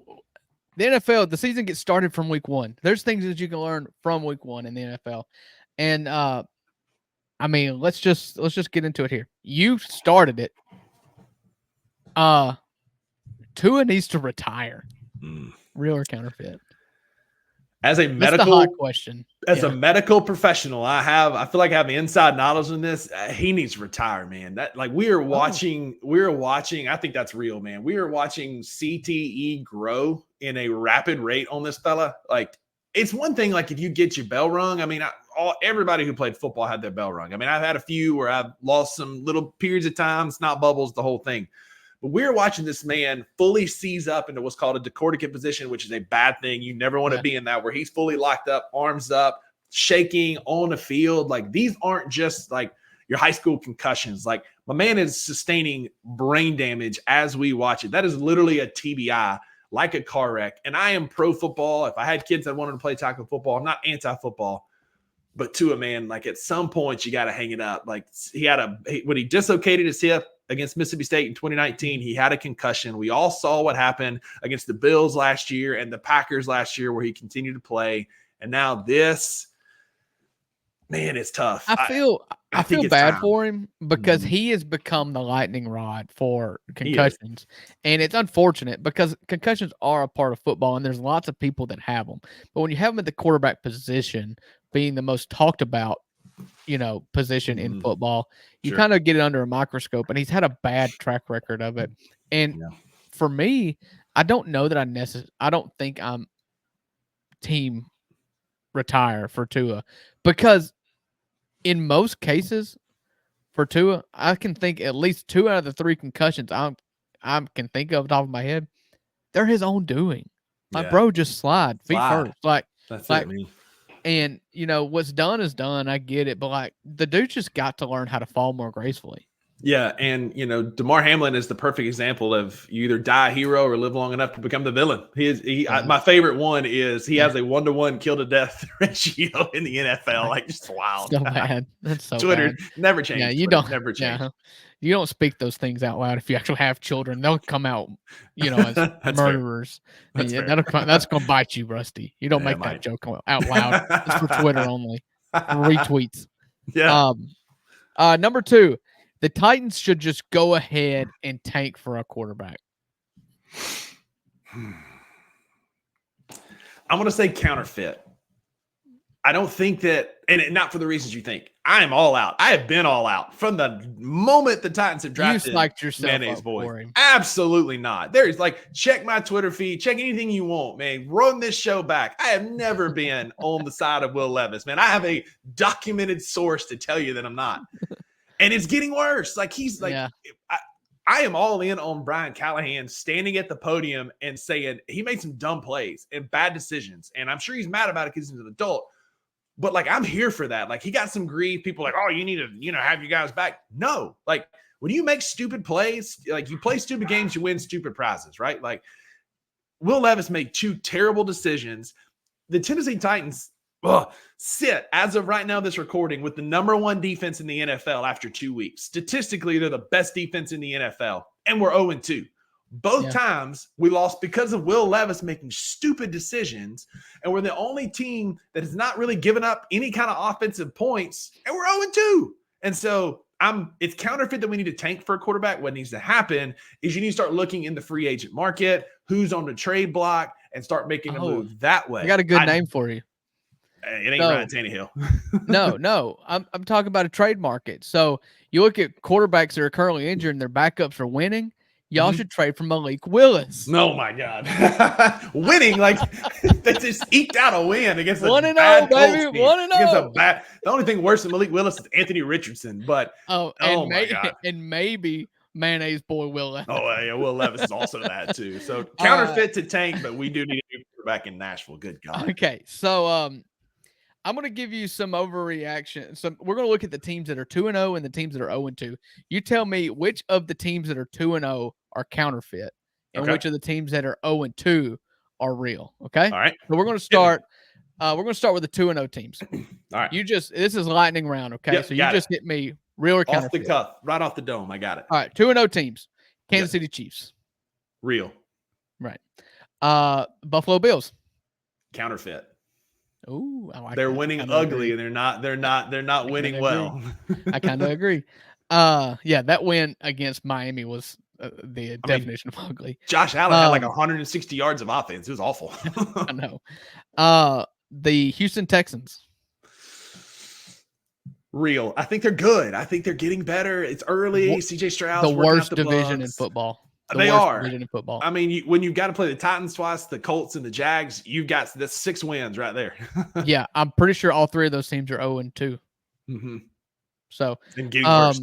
the NFL, the season gets started from week 1. There's things that you can learn from week 1 in the NFL. And I mean, let's just get into it here. You started it. Tua needs to retire. Real or counterfeit? As a medical That's the hot question. As a medical professional, I feel like I have inside knowledge on this. He needs to retire, man. That we are watching. I think that's real, man. We are watching CTE grow in a rapid rate on this fella. Like, it's one thing, like, if you get your bell rung. I mean, everybody who played football had their bell rung. I mean, I've had a few where I've lost some little periods of time, snot bubbles, the whole thing. But we're watching this man fully seize up into what's called a decorticate position, which is a bad thing. You never want to be in that, where he's fully locked up, arms up, shaking on the field. Like, these aren't just like your high school concussions. Like, my man is sustaining brain damage as we watch it. That is literally a TBI, like a car wreck. And I am pro football. If I had kids that wanted to play tackle football, I'm not anti-football. But to a man, like, at some point you got to hang it up. Like, when he dislocated his hip against Mississippi State in 2019, he had a concussion. We all saw what happened against the Bills last year and the Packers last year, where he continued to play. And now this, man, it's tough. I feel bad for him because he has become the lightning rod for concussions. And it's unfortunate because concussions are a part of football, and there's lots of people that have them. But when you have them at the quarterback position, being the most talked about, position in football, you kind of get it under a microscope, and he's had a bad track record of it. And for me, I don't know that I don't think I'm team retire for Tua, because in most cases for Tua, I can think at least 2 out of the 3 concussions I can think of top of my head, they're his own doing. Like, bro, just slide feet first. Like, that's like, it, man. And, what's done is done. I get it. But, like, the dude just got to learn how to fall more gracefully. Yeah. And, Damar Hamlin is the perfect example of you either die a hero or live long enough to become the villain. My favorite one is he has a 1-to-1 kill to death ratio in the NFL. Like, just wild. So bad. That's so Twitter bad. never changed. Yeah, never changed. Yeah. You don't speak those things out loud. If you actually have children, they'll come out, as murderers. That's going to bite you, Rusty. You don't make that joke out loud. It's for Twitter only. Retweets. Yeah. Number 2, the Titans should just go ahead and tank for a quarterback. I'm going to say counterfeit. I don't think that, and not for the reasons you think. I am all out. I have been all out from the moment the Titans have drafted. You psyched yourself Mayonnaise up boy. for him. Absolutely not. There's check my Twitter feed, check anything you want, man. Run this show back. I have never been on the side of Will Levis, man. I have a documented source to tell you that I'm not. And it's getting worse. Like, he's like, I am all in on Brian Callahan standing at the podium and saying he made some dumb plays and bad decisions. And I'm sure he's mad about it because he's an adult. But, like, I'm here for that. Like, he got some grief. People are like, oh, you need to, have you guys back. No. Like, when you make stupid plays, like, you play stupid games, you win stupid prizes, right? Like, Will Levis made 2 terrible decisions. The Tennessee Titans sit, as of right now, this recording, with the number 1 defense in the NFL after 2 weeks. Statistically, they're the best defense in the NFL, and we're 0-2. Both times we lost because of Will Levis making stupid decisions, and we're the only team that has not really given up any kind of offensive points, and we're 0-2. And so it's counterfeit that we need to tank for a quarterback. What needs to happen is you need to start looking in the free agent market, who's on the trade block, and start making a move that way. I got a good name for you. It ain't Ryan Tannehill. No. I'm talking about a trade market. So you look at quarterbacks that are currently injured and their backups are winning. y'all should trade for Malik Willis. Oh my God. Winning, like they just eked out a win against a 1-0, bad baby. Colts team. 1-0. The only thing worse than Malik Willis is Anthony Richardson. But my God. And maybe Mayonnaise Boy Will. Oh yeah, Will Levis is also that too. So counterfeit to tank, but we do need a new quarterback in Nashville. Good God. Okay, so I'm going to give you some overreaction. So we're going to look at the teams that are 2-0 and the teams that are 0-2. You tell me which of the teams that are 2-0 are counterfeit, and which of the teams that are 0-2 are real. Okay. All right. So we're going to start. We're going to start with the 2-0 teams. All right. This is lightning round. Okay. Yep, so you just hit me real or counterfeit. Off the cuff, right off the dome. I got it. All right. 2-0 teams. Kansas City Chiefs. Real. Right. Buffalo Bills. Counterfeit. Ooh, I like they're that. winning ugly, and they're not winning well. I kind of agree. That win against Miami was the definition of ugly. Josh Allen had like 160 yards of offense. It was awful. I know. The Houston Texans. Real. I think they're good. I think they're getting better. It's early. CJ Stroud's the worst division in football. They are. Division in football. I mean, when you've got to play the Titans twice, the Colts and the Jags, you've got the 6 wins right there. Yeah, I'm pretty sure all 3 of those teams are 0-2. Mm-hmm. So, and getting worse.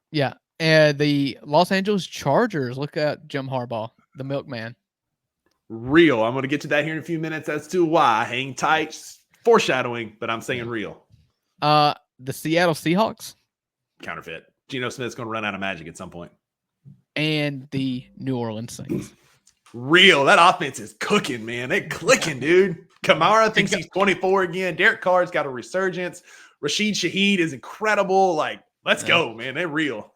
Yeah, and the Los Angeles Chargers. Look at Jim Harbaugh, the milkman. Real. I'm going to get to that here in a few minutes as to why. Hang tight. Foreshadowing, but I'm saying real. The Seattle Seahawks. Counterfeit. Geno Smith's going to run out of magic at some point. And the New Orleans Saints. Real. That offense is cooking, man. They're clicking, dude. Kamara thinks he's 24 again. Derek Carr's got a resurgence. Rashid Shaheed is incredible. Like, let's go, man. They're real.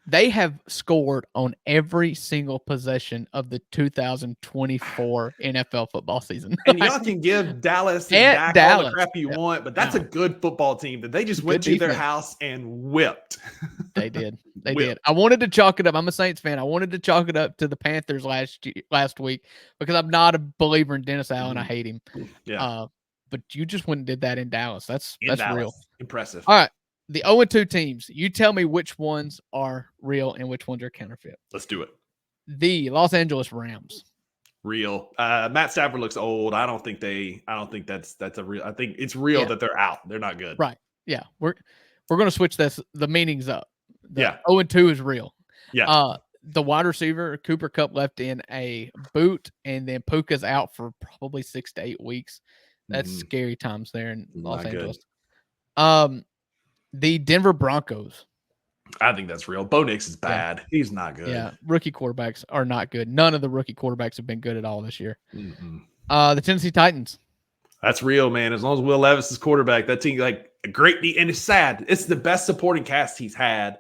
They have scored on every single possession of the 2024 NFL football season. And y'all can give Dallas and Dak all the crap you want, but that's a good football team that they just went to their house and whipped. They did. They did. I wanted to chalk it up. I'm a Saints fan. I wanted to chalk it up to the Panthers last week because I'm not a believer in Dennis Allen. I hate him. Yeah. But you just went and did that in Dallas. That's Dallas. real. Impressive. All right. The 0-2 teams. You tell me which ones are real and which ones are counterfeit. Let's do it. The Los Angeles Rams. Real. Matt Stafford looks old. I don't think that's a real. I think it's real that they're out. They're not good. Right. Yeah. We're going to switch the meanings up. The 0-2 is real. Yeah. The wide receiver Cooper Kupp left in a boot, and then Puka's out for probably 6 to 8 weeks. That's scary times there in Los Angeles. The Denver Broncos. I think that's real. Bo Nix is bad. He's not good. Yeah, rookie quarterbacks are not good. None of the rookie quarterbacks have been good at all this year. The Tennessee Titans. That's real, man. As long as Will Levis is quarterback, that team like a great. And it's sad. It's the best supporting cast we've had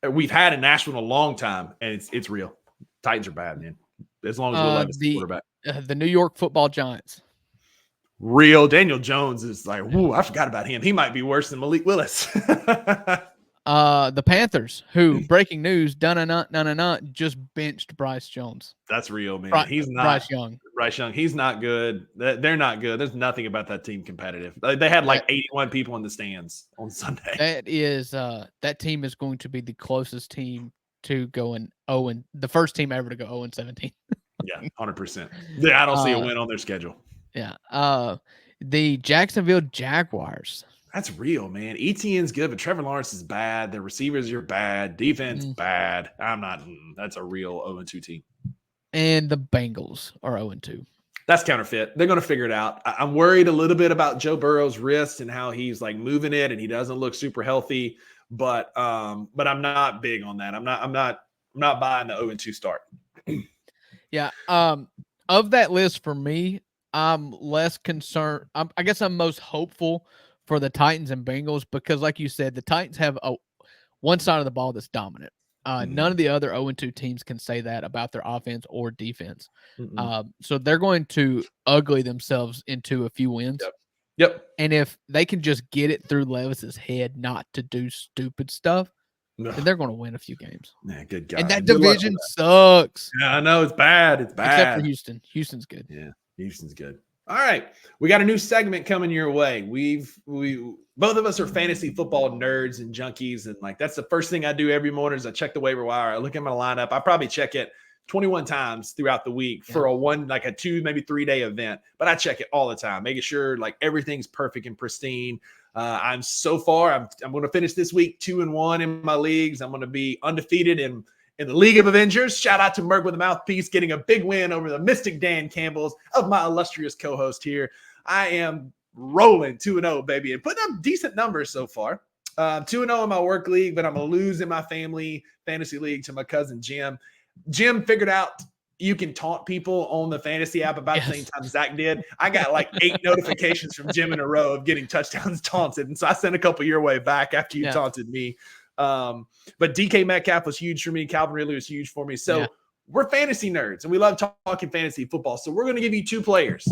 in Nashville in a long time, and it's real. Titans are bad, man. As long as Will Levis is quarterback. The New York Football Giants. Real. Daniel Jones is like, whoo, I forgot about him. He might be worse than Malik Willis. The Panthers, who, breaking news, just benched Bryce Jones. That's real, man. He's not. Bryce Young. He's not good. They're not good. There's nothing about that team competitive. They had like 81 people in the stands on Sunday. That team is going to be the closest team to going 0 and the first team ever to go 0-17. Yeah, 100%. Yeah, I don't see a win on their schedule. Yeah. The Jacksonville Jaguars. That's real, man. ETN's good, but Trevor Lawrence is bad. The receivers are bad. Defense bad. I'm not. That's a real 0-2 team. And the Bengals are 0-2. That's counterfeit. They're going to figure it out. I'm worried a little bit about Joe Burrow's wrist and how he's like moving it, and he doesn't look super healthy. But I'm not big on that. I'm not buying the 0-2 start. Yeah. Of that list for me, I'm less concerned. I guess I'm most hopeful for the Titans and Bengals because, like you said, the Titans have one side of the ball that's dominant. None of the other 0-2 teams can say that about their offense or defense. So they're going to ugly themselves into a few wins. Yep. And if they can just get it through Levis's head not to do stupid stuff, then they're going to win a few games. Yeah, good guy. And that division sucks. Yeah, I know. It's bad. It's bad. Except for Houston. Houston's good. Yeah, Houston's good. All right. We got a new segment coming your way. We both of us are fantasy football nerds and junkies. And like, that's the first thing I do every morning is I check the waiver wire. I look at my lineup. I probably check it 21 times throughout the week for a 2, maybe 3-day event, but I check it all the time, making sure like everything's perfect and pristine. I'm going to finish this week 2-1 in my leagues. I'm going to be undefeated in the League of Avengers. Shout out to Merc with a Mouthpiece getting a big win over the Mystic Dan Campbells of my illustrious co-host here. I am rolling 2-0, baby, and putting up decent numbers so far. 2-0 in my work league, but I'm going to lose in my family fantasy league to my cousin Jim. Jim figured out you can taunt people on the fantasy app about the same time Zach did. I got like 8 notifications from Jim in a row of getting touchdowns taunted. And so I sent a couple your way back after you taunted me. But DK Metcalf was huge for me. Calvin Ridley was huge for me. So we're fantasy nerds and we love talking fantasy football. So we're going to give you 2 players.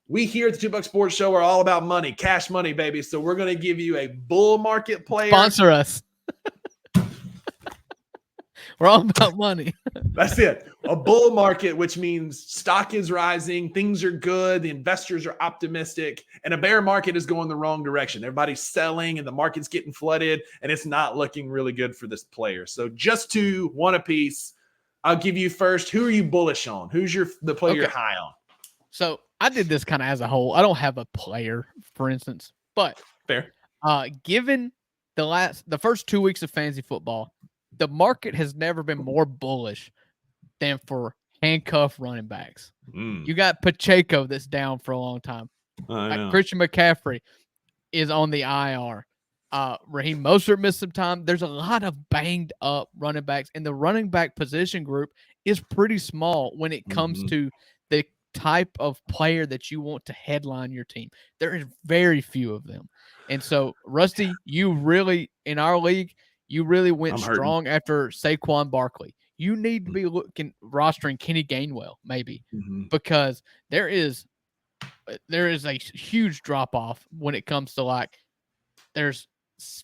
We here at the $2 Sports Show are all about money, cash money, baby. So we're going to give you a bull market player. Sponsor us. We're all about money. That's it. A bull market, which means stock is rising, things are good, the investors are optimistic, and a bear market is going the wrong direction. Everybody's selling and the market's getting flooded, and it's not looking really good for this player. So just to one apiece, I'll give you first. Who are you bullish on? Who's the player you're high on? So I did this kind of as a whole. I don't have a player, for instance, but fair. Given the first 2 weeks of fantasy football, the market has never been more bullish than for handcuff running backs. You got Pacheco that's down for a long time. Christian McCaffrey is on the IR. Raheem Mostert missed some time. There's a lot of banged up running backs, and the running back position group is pretty small when it comes to the type of player that you want to headline your team. There is very few of them. And so, Rusty, you really, in our league, you really went strong after Saquon Barkley. You need to be rostering Kenny Gainwell, maybe, because there is a huge drop-off when it comes to like there's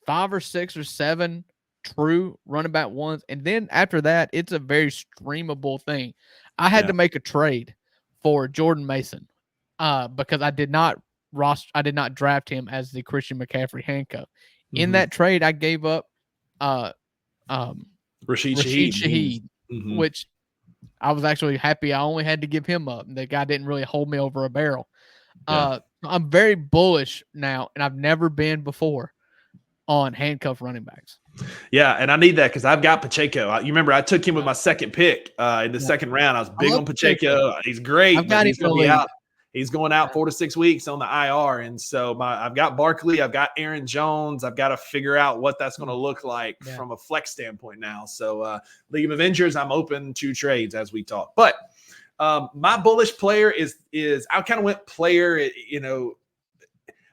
5 or 6 or 7 true running back ones, and then after that, it's a very streamable thing. I had to make a trade for Jordan Mason because I did not draft him as the Christian McCaffrey handcuff. In that trade, I gave up Rashid Shaheed, which I was actually happy I only had to give him up. The guy didn't really hold me over a barrel. I'm very bullish now, and I've never been before on handcuff running backs. Yeah, and I need that because I've got Pacheco. You remember I took him with my second pick in the second round. I was big on Pacheco. He's great. I've got he's going to be out. He's going out 4 to 6 weeks on the IR. And so I've got Barkley, I've got Aaron Jones. I've got to figure out what that's going to look like from a flex standpoint now. So League of Avengers, I'm open to trades as we talk. But my bullish player is I kind of went player,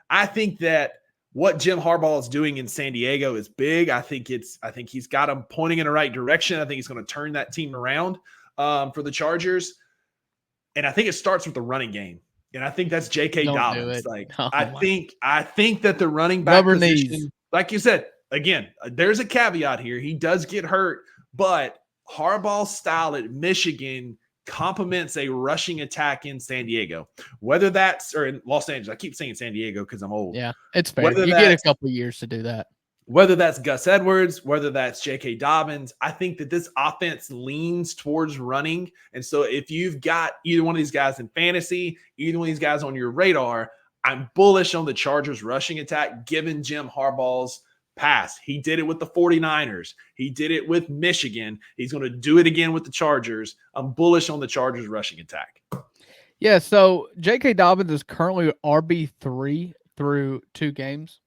I think that what Jim Harbaugh is doing in San Diego is big. I think he's got them pointing in the right direction. I think he's going to turn that team around for the Chargers. And I think it starts with the running game. And I think that's J.K. Dobbins. I think that the running back position, like you said, again, there's a caveat here. He does get hurt, but Harbaugh's style at Michigan complements a rushing attack in San Diego, whether that's or in Los Angeles. I keep saying San Diego because I'm old. Yeah, it's fair. You get a couple of years to do that. Whether that's Gus Edwards, whether that's J.K. Dobbins, I think that this offense leans towards running. And so if you've got either one of these guys in fantasy, either one of these guys on your radar, I'm bullish on the Chargers rushing attack given Jim Harbaugh's past. He did it with the 49ers. He did it with Michigan. He's going to do it again with the Chargers. I'm bullish on the Chargers rushing attack. Yeah, so J.K. Dobbins is currently RB3 through 2 games.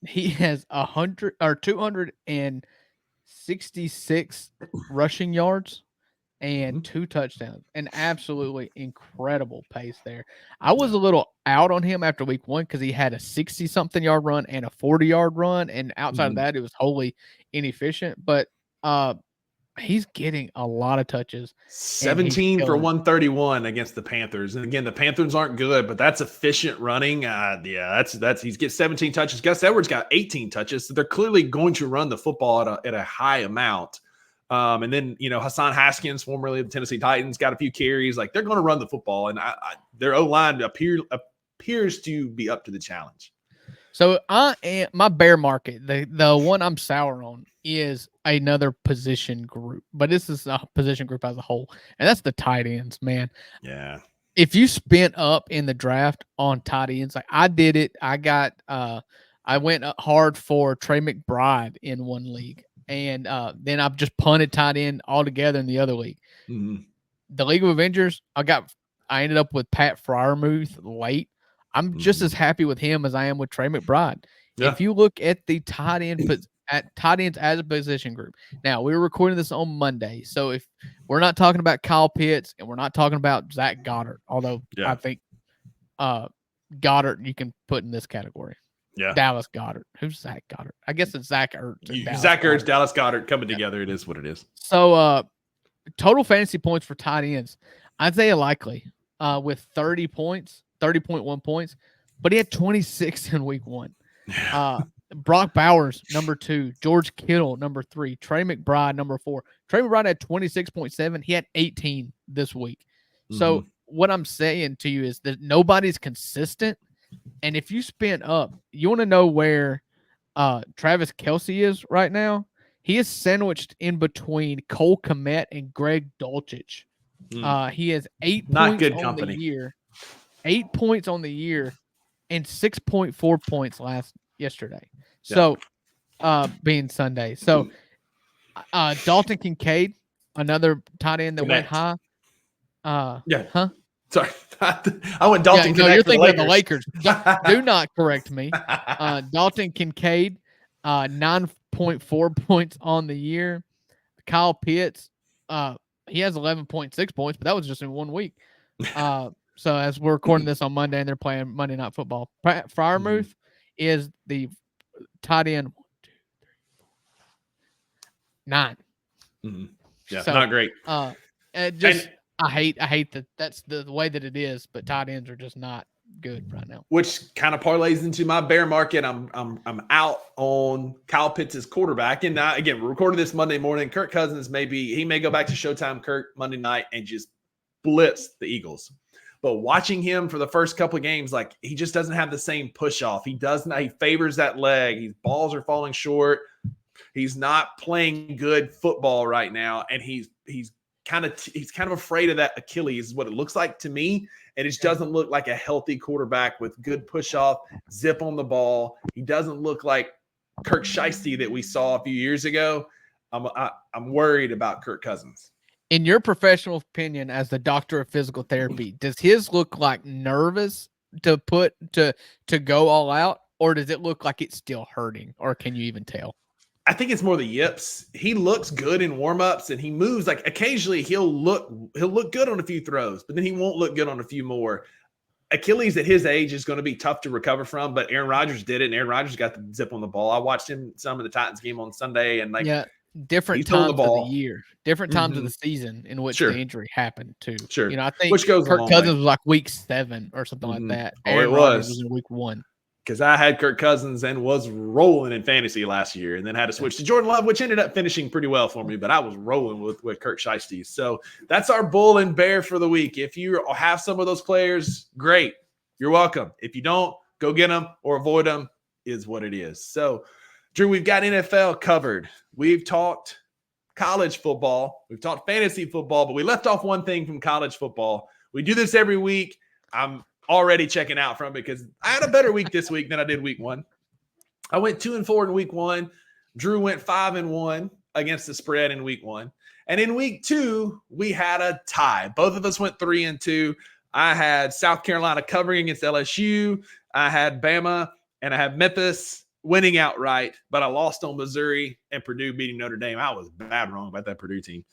He has 266 rushing yards and 2 touchdowns. An absolutely incredible pace there. I was a little out on him after week 1 because he had a 60-something yard run and a 40-yard run, and outside of that, it was wholly inefficient. But he's getting a lot of touches. 17 for 131 against the Panthers. And again, the Panthers aren't good, but that's efficient running. That's he's get 17 touches. Gus Edwards got 18 touches. So they're clearly going to run the football at a high amount. And then, Hassan Haskins, formerly of the Tennessee Titans, got a few carries. Like, they're going to run the football, and their O-line appears to be up to the challenge. So my bear market, the one I'm sour on is another position group, but this is a position group as a whole, and that's the tight ends, man. Yeah. If you spent up in the draft on tight ends, like I did it, I went hard for Trey McBride in one league, and then I've just punted tight end altogether in the other league. Mm-hmm. The League of Avengers, I ended up with Pat Freiermuth late. I'm just as happy with him as I am with Trey McBride. Yeah. If you look at the tight ends as a position group, now we're recording this on Monday, so if we're not talking about Kyle Pitts and we're not talking about Zach Goddard, although I think Goddard you can put in this category. Yeah, Dallas Goddard. Who's Zach Goddard? I guess it's Zach Ertz. Zach Ertz, Dallas Goddard coming together. It is what it is. So, total fantasy points for tight ends. Isaiah Likely with 30 points. 30.1 points, but he had 26 in week 1. Brock Bowers, number 2. George Kittle, number 3. Trey McBride, number 4. Trey McBride had 26.7. He had 18 this week. So what I'm saying to you is that nobody's consistent. And if you spin up, you want to know where Travis Kelce is right now? He is sandwiched in between Cole Kmet and Greg Dulcich. He has 8 points on the year. 8 points on the year and 6.4 points yesterday. So, being Sunday. So, Dalton Kincaid, another tight end that went high. Huh? Sorry. I went Dalton Kincaid. No, you're thinking of the Lakers. Do not correct me. Dalton Kincaid, 9.4 points on the year. Kyle Pitts, he has 11.6 points, but that was just in 1 week. So as we're recording this on Monday and they're playing Monday Night Football, Freiermuth is the tight end. 1, 2, 3, 4, 9. Yeah, so, not great. I hate that that's the way that it is, but tight ends are just not good right now. Which kind of parlays into my bear market. I'm out on Kyle Pitts' quarterback, and now again we're recording this Monday morning. Kirk Cousins may go back to Showtime Kirk Monday night and just blitz the Eagles. But watching him for the first couple of games, like he just doesn't have the same push off. He favors that leg. His balls are falling short. He's not playing good football right now, and he's kind of afraid of that Achilles, is what it looks like to me. And it just doesn't look like a healthy quarterback with good push off, zip on the ball. He doesn't look like Kirk Shiesty that we saw a few years ago. I'm worried about Kirk Cousins. In your professional opinion, as the doctor of physical therapy, does his look like nervous to go all out, or does it look like it's still hurting, or can you even tell? I think it's more the yips. He looks good in warmups, and he moves like occasionally he'll look good on a few throws, but then he won't look good on a few more. Achilles at his age is going to be tough to recover from, but Aaron Rodgers did it, and Aaron Rodgers got the zip on the ball. I watched him some of the Titans game on Sunday, and different times of the year, different times of the season in which the injury happened too. Sure. I think which goes Kirk Cousins was like week 7 or something like that. Aaron Rodgers was in week 1. Because I had Kirk Cousins and was rolling in fantasy last year, and then had to switch to Jordan Love, which ended up finishing pretty well for me, but I was rolling with Kirk Shiesty. So that's our bull and bear for the week. If you have some of those players, great. You're welcome. If you don't, go get them or avoid them, is what it is. So, Drew, we've got NFL covered. We've talked college football. We've talked fantasy football, but we left off one thing from college football. We do this every week. I'm already checking out from it because I had a better week this week than I did week 1. I went 2-4 in week 1. Drew went 5-1 against the spread in week 1. And in week 2, we had a tie. Both of us went 3-2. I had South Carolina covering against LSU. I had Bama, and I had Memphis winning outright, but I lost on Missouri and Purdue beating Notre Dame. I was bad wrong about that Purdue team.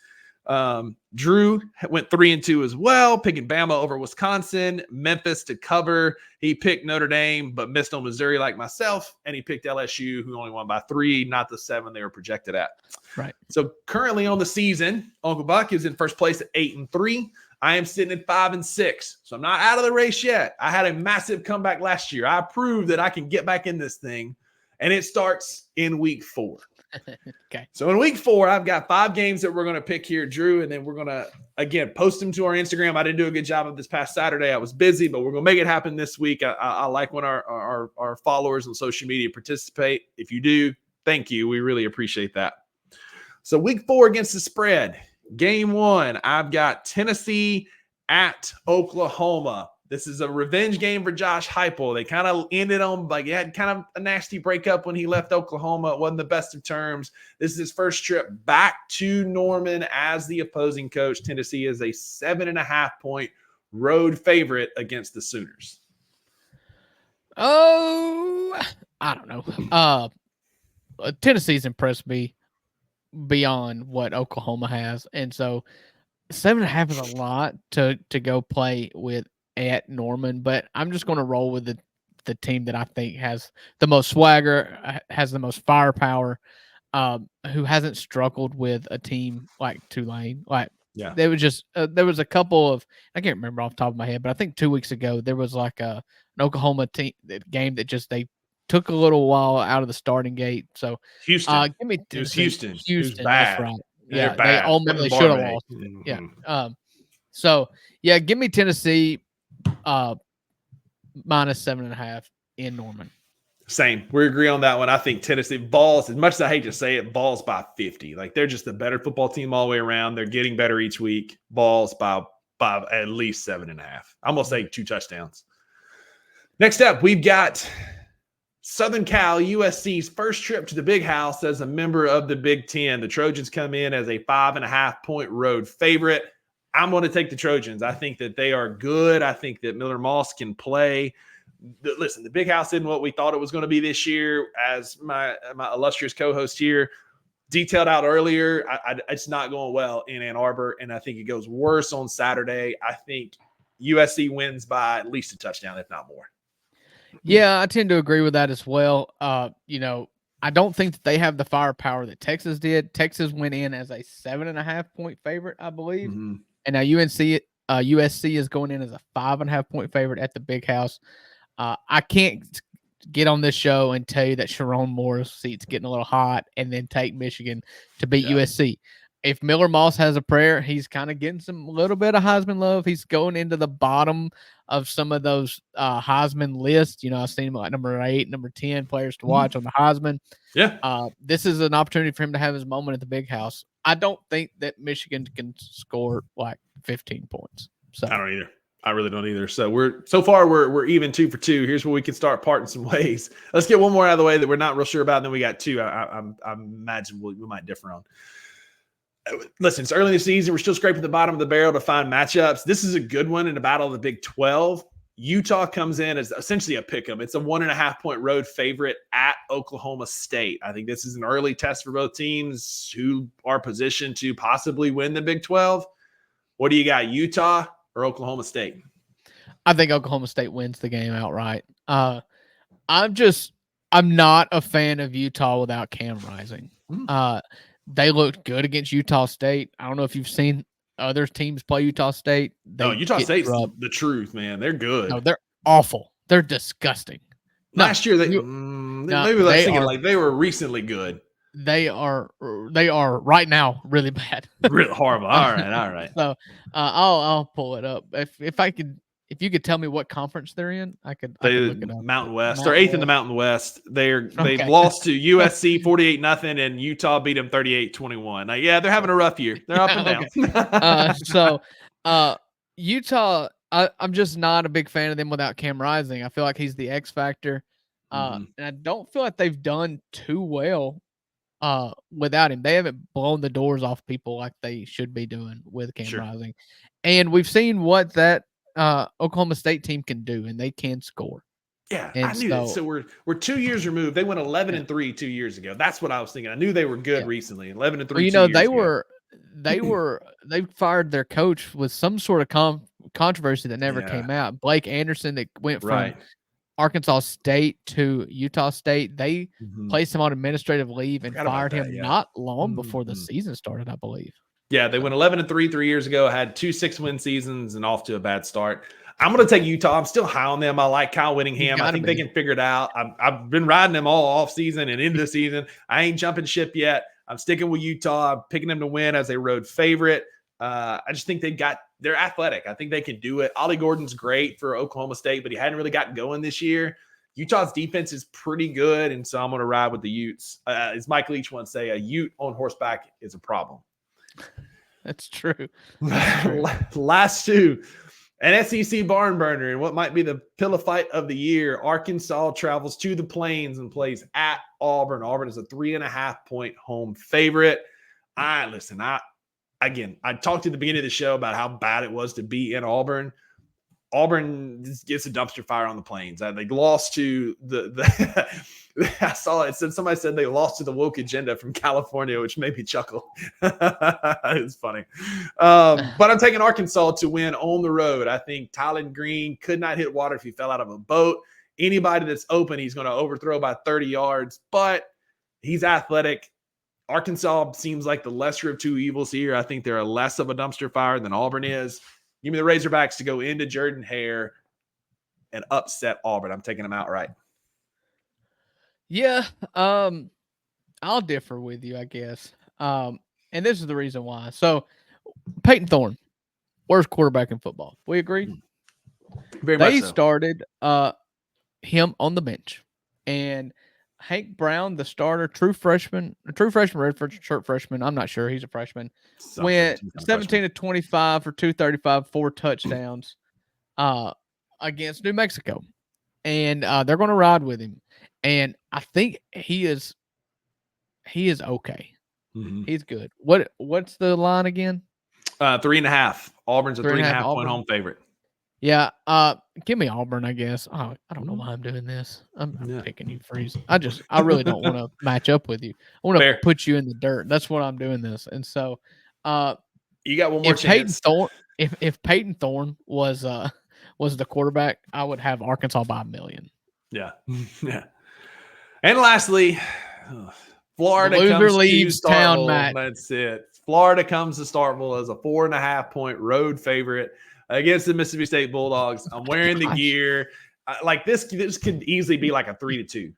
Drew went 3-2 as well, picking Bama over Wisconsin, Memphis to cover. He picked Notre Dame, but missed on Missouri like myself, and he picked LSU, who only won by 3, not the 7 they were projected at. Right. So currently on the season, Uncle Buck is in first place at 8-3. I am sitting at 5-6, so I'm not out of the race yet. I had a massive comeback last year. I proved that I can get back in this thing, and it starts in week 4. Okay. So in week 4, I've got 5 games that we're going to pick here, Drew, and then we're going to, again, post them to our Instagram. I didn't do a good job of this past Saturday. I was busy, but we're going to make it happen this week. I like when our followers on social media participate. If you do, thank you. We really appreciate that. So week 4 against the spread. Game 1, I've got Tennessee at Oklahoma. This is a revenge game for Josh Heupel. They kind of ended on, like, he had kind of a nasty breakup when he left Oklahoma. It wasn't the best of terms. This is his first trip back to Norman as the opposing coach. Tennessee is a 7.5-point road favorite against the Sooners. Oh, I don't know. Tennessee's impressed me beyond what Oklahoma has, and so 7.5 is a lot to go play with at Norman, but I'm just going to roll with the team that I think has the most swagger, has the most firepower, who hasn't struggled with a team like Tulane. Like, Yeah, there was a couple of, I can't remember off the top of my head, but I think 2 weeks ago there was like an Oklahoma game that just they took a little while out of the starting gate. So Houston. give me It was Houston. Houston. It was Houston, bad. that's right. They're Yeah, bad. they should have Barbe. lost it. Mm-hmm. Yeah. So yeah, give me Tennessee minus 7.5 in Norman. Same. We agree on that one. I think Tennessee balls, as much as I hate to say it, balls by 50. Like, they're just a better football team all the way around. They're getting better each week. Balls by at least 7.5. I'm going to say 2 touchdowns. Next up, we've got Southern Cal, USC's first trip to the Big House as a member of the Big Ten. The Trojans come in as a 5.5-point road favorite. I'm going to take the Trojans. I think that they are good. I think that Miller Moss can play. Listen, the Big House isn't what we thought it was going to be this year. As my illustrious co-host here detailed out earlier, it's not going well in Ann Arbor, and I think it goes worse on Saturday. I think USC wins by at least a touchdown, if not more. Yeah, I tend to agree with that as well. I don't think that they have the firepower that Texas did. Texas went in as a 7.5-point favorite, I believe, and now USC is going in as a 5.5-point favorite at the Big House. I can't get on this show and tell you that Sharon Moore's seat's getting a little hot and then take Michigan to beat USC. If Miller Moss has a prayer, he's kind of getting some little bit of Heisman love. He's going into the bottom of some of those Heisman lists. I've seen him like number 8, number 10 players to watch on the Heisman. Yeah. This is an opportunity for him to have his moment at the Big House. I don't think that Michigan can score like 15 points. So I don't either. I really don't either. So we're even 2 for 2. Here's where we can start parting some ways. Let's get one more out of the way that we're not real sure about, and then we got 2. I imagine we might differ on. Listen, it's early in the season. We're still scraping the bottom of the barrel to find matchups. This is a good one in the battle of the Big 12. Utah comes in as essentially a pick 'em. It's a 1.5-point road favorite at Oklahoma State. I think this is an early test for both teams who are positioned to possibly win the Big 12. What do you got, Utah or Oklahoma State? I think Oklahoma State wins the game outright. I'm not a fan of Utah without Cam Rising. They looked good against Utah State. I don't know if you've seen other teams play Utah State. Utah State's the truth, man. They're good. No, they're awful. They're disgusting. Last year, they were recently good. They are right now really bad. Really horrible. All right. So I'll pull it up. If you could tell me what conference they're in, I could look it up. Mountain West. They're 8th in the Mountain West. They lost to USC 48-0, and Utah beat them 38-21. They're having a rough year. They're up and down. Utah, I'm just not a big fan of them without Cam Rising. I feel like he's the X factor, and I don't feel like they've done too well without him. They haven't blown the doors off people like they should be doing with Cam Rising, and we've seen what that Oklahoma State team can do, and they can score. Yeah, and I knew that. So we're 2 years removed. They went 11-3 2 years ago. That's what I was thinking. I knew they were good recently. 11-3. They fired their coach with some sort of controversy that never came out. Blake Anderson, that went from Arkansas State to Utah State. They placed him on administrative leave and fired him not long before the season started, I believe. Yeah, they went 11-3 3 years ago, had 2 6-win seasons, and off to a bad start. I'm going to take Utah. I'm still high on them. I like Kyle Whittingham. I think be. they can figure it out. I've been riding them all off season and into the season. I ain't jumping ship yet. I'm sticking with Utah. I'm picking them to win as a road favorite. I just think they're athletic. I think they can do it. Ollie Gordon's great for Oklahoma State, but he hadn't really gotten going this year. Utah's defense is pretty good, and so I'm going to ride with the Utes. As Mike Leach once say, a Ute on horseback is a problem. That's true. Last two. An SEC barn burner and what might be the pillow fight of the year. Arkansas travels to the Plains and plays at Auburn. Auburn is a 3.5-point home favorite. I talked at the beginning of the show about how bad it was to be in Auburn. Auburn gets a dumpster fire on the Plains. They lost to the I saw it said somebody said they lost to the woke agenda from California, which made me chuckle. It's funny. But I'm taking Arkansas to win on the road. I think Tylen Green could not hit water if he fell out of a boat. Anybody that's open, he's going to overthrow by 30 yards, but he's athletic. Arkansas seems like the lesser of two evils here. I think they're less of a dumpster fire than Auburn is. Give me the Razorbacks to go into Jordan-Hare and upset Auburn. I'm taking them outright. Yeah, I'll differ with you, I guess. And this is the reason why. So, Peyton Thorne, worst quarterback in football. We agree? Very much They so. started him on the bench. And Hank Brown, the starter, true freshman, redshirt freshman, I'm not sure. He's a freshman. Went 17 to 25 for 235, 4 touchdowns against New Mexico. And they're going to ride with him. And I think he is okay. Mm-hmm. He's good. What's the line again? 3.5. Auburn's a 3.5-point home favorite. Yeah. Give me Auburn, I guess. Oh, I don't know why I'm doing this. I'm picking you, Freeze. I really don't want to match up with you. I want to put you in the dirt. That's what I'm doing this. And so, you got one more chance. If Peyton Thorne was the quarterback, I would have Arkansas by 1 million. Yeah. Yeah. And lastly, Florida comes leaves to town, Matt. That's it. Florida comes to Starkville as a 4.5-point road favorite against the Mississippi State Bulldogs. I'm wearing the gear. This could easily be like a 3-2.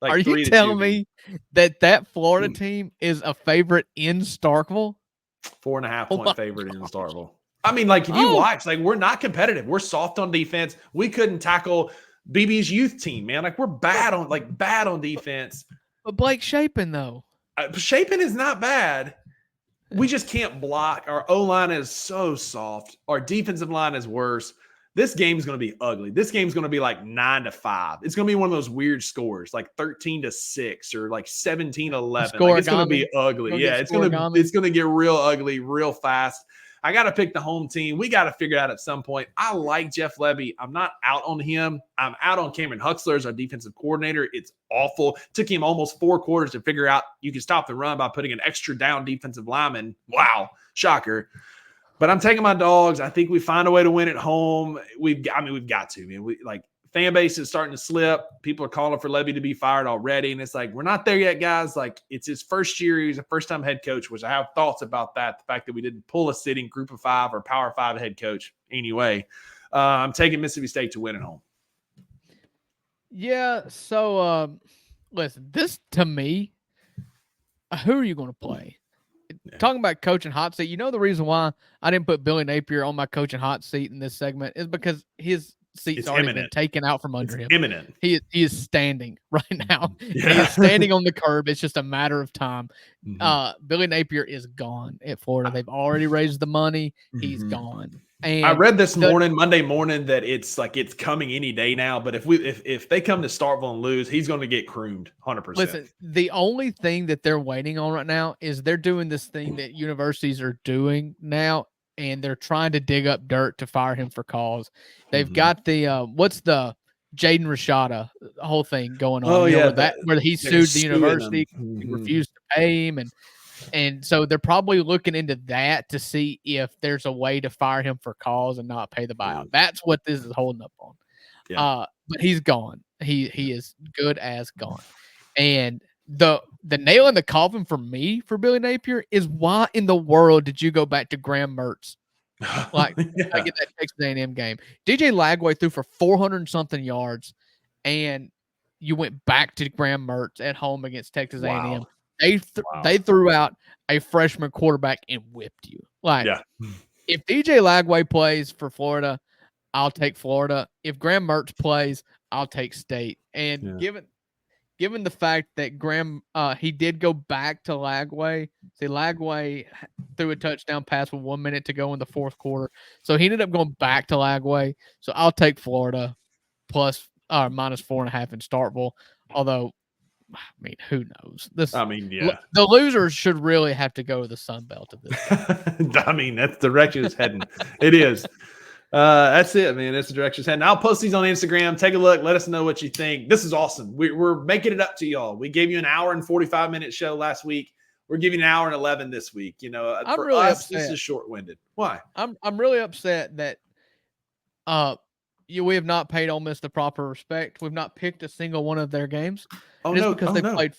Are you telling me that Florida team is a favorite in Starkville? 4.5-point favorite in Starkville. I mean, if you watch, we're not competitive. We're soft on defense. We couldn't tackle BB's youth team, man. We're bad on defense. But Blake Shapen, though. Shapen is not bad. We just can't block. Our O-line is so soft. Our defensive line is worse. This game's going to be ugly. This game's going to be 9-5. It's going to be one of those weird scores, 13-6 or 17-11. It's going to be ugly. Yeah, it's going to get real ugly real fast. I got to pick the home team. We got to figure it out at some point. I like Jeff Levy. I'm not out on him. I'm out on Cameron Huxler as our defensive coordinator. It's awful. Took him almost 4 quarters to figure out you can stop the run by putting an extra down defensive lineman. Wow. Shocker. But I'm taking my Dogs. I think we find a way to win at home. We've got to, man. Fan base is starting to slip. People are calling for Levy to be fired already. And it's we're not there yet, guys. It's his first year. He's a first-time head coach, which I have thoughts about that. The fact that we didn't pull a sitting group of 5 or Power 5 head coach anyway. I'm taking Mississippi State to win at home. Yeah. So, listen, this to me, who are you going to play? Yeah. Talking about coaching hot seat, the reason why I didn't put Billy Napier on my coaching hot seat in this segment is because his seat's already been taken out from under him. Imminent. He is standing right now. Yeah. He is standing on the curb. It's just a matter of time. Mm-hmm. Billy Napier is gone at Florida. They've already raised the money. He's gone. And I read this Monday morning, that it's coming any day now. But if they come to Starkville and lose, he's going to get crooned 100%. Listen, the only thing that they're waiting on right now is they're doing this thing that universities are doing now, and they're trying to dig up dirt to fire him for cause. They've got the what's the Jaden Rashada whole thing going on? Oh yeah, where he sued the university, he refused to pay him, and so they're probably looking into that to see if there's a way to fire him for cause and not pay the buyout. That's what this is holding up on. Yeah. But he's gone. He is good as gone. And the nail in the coffin for me for Billy Napier is why in the world did you go back to Graham Mertz Like, Yeah. I get that Texas A&M game. DJ Lagway threw for 400-something yards, and you went back to Graham Mertz at home against Texas A&M. Wow. They threw out a freshman quarterback and whipped you. Like, Yeah. if DJ Lagway plays for Florida, I'll take Florida. If Graham Mertz plays, I'll take State. And given the fact that Graham, he did go back to Lagway. See, Lagway threw a touchdown pass with 1 minute to go in the fourth quarter. So he ended up going back to Lagway. So I'll take Florida plus minus 4.5 in Starkville. Although, I mean, who knows? The losers should really have to go to the Sun Belt of this. I mean, that's the direction it's heading. It is. That's it, man. That's the direction it's heading. I'll post these on Instagram. Take a look. Let us know what you think. This is awesome. We're making it up to y'all. We gave you an hour and 45-minute show last week. We're giving an hour and 11 this week. You know, I'm for really us, upset. this is short-winded. Why? I'm really upset that we have not paid Ole Miss the proper respect. We've not picked a single one of their games. Oh, just no. because they played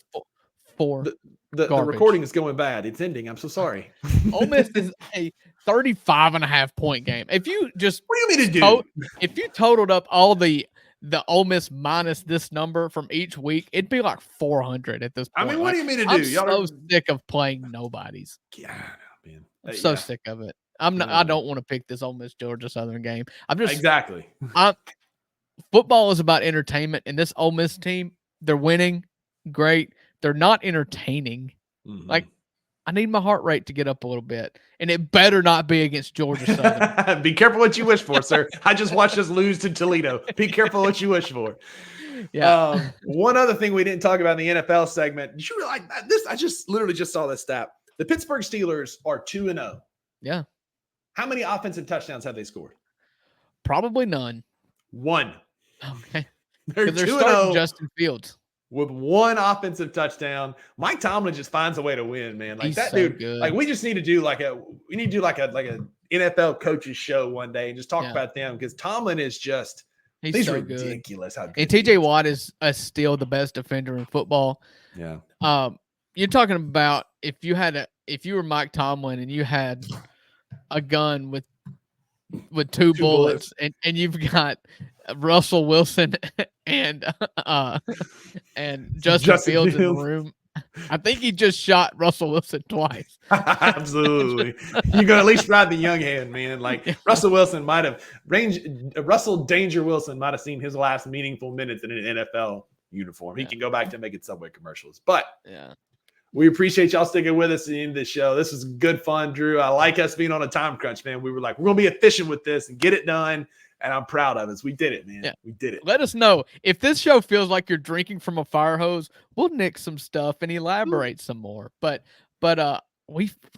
four. The recording is going bad. It's ending. I'm so sorry. Ole Miss is a 35.5-point game. If you just what do you mean to do? If you totaled up all the Ole Miss minus this number from each week, it'd be like 400 at this point. I mean, what do you mean to do? I'm so sick of playing nobodies. Yeah, man. I'm so sick of it. I don't want to pick this Ole Miss Georgia Southern game. Exactly. Football is about entertainment, and this Ole Miss team, they're winning. Great. They're not entertaining. Mm-hmm. Like, I need my heart rate to get up a little bit, and it better not be against Georgia Southern. Be careful what you wish for, sir. I just watched us lose to Toledo. Be careful what you wish for. Yeah. One other thing we didn't talk about in the NFL segment. Did you realize this? I just literally just saw this stat. The Pittsburgh Steelers are 2-0. Yeah. How many offensive touchdowns have they scored? Probably none. 1. Okay. They're 2-0 starting Justin Fields with 1 offensive touchdown. Mike Tomlin just finds a way to win, man. Like, he's that so dude. good. Like, we just need to do like a NFL coaches show one day and just talk about them, because Tomlin is just he's so ridiculous. How good and TJ Watt is still the best defender in football. Yeah. You're talking about if you were Mike Tomlin and you had a gun with 2 bullets and you've got Russell Wilson and Justin Fields in the room. I think he just shot Russell Wilson twice. Absolutely. You're gonna at least ride the young hand, man. Like, Russell Danger Wilson might have seen his last meaningful minutes in an NFL uniform. He can go back to making Subway commercials. But we appreciate y'all sticking with us in this show. This was good fun, Drew. I like us being on a time crunch, man. We were like, we're going to be efficient with this and get it done. And I'm proud of us. We did it, man. Yeah. We did it. Let us know. If this show feels like you're drinking from a fire hose, we'll nick some stuff and elaborate some more. But I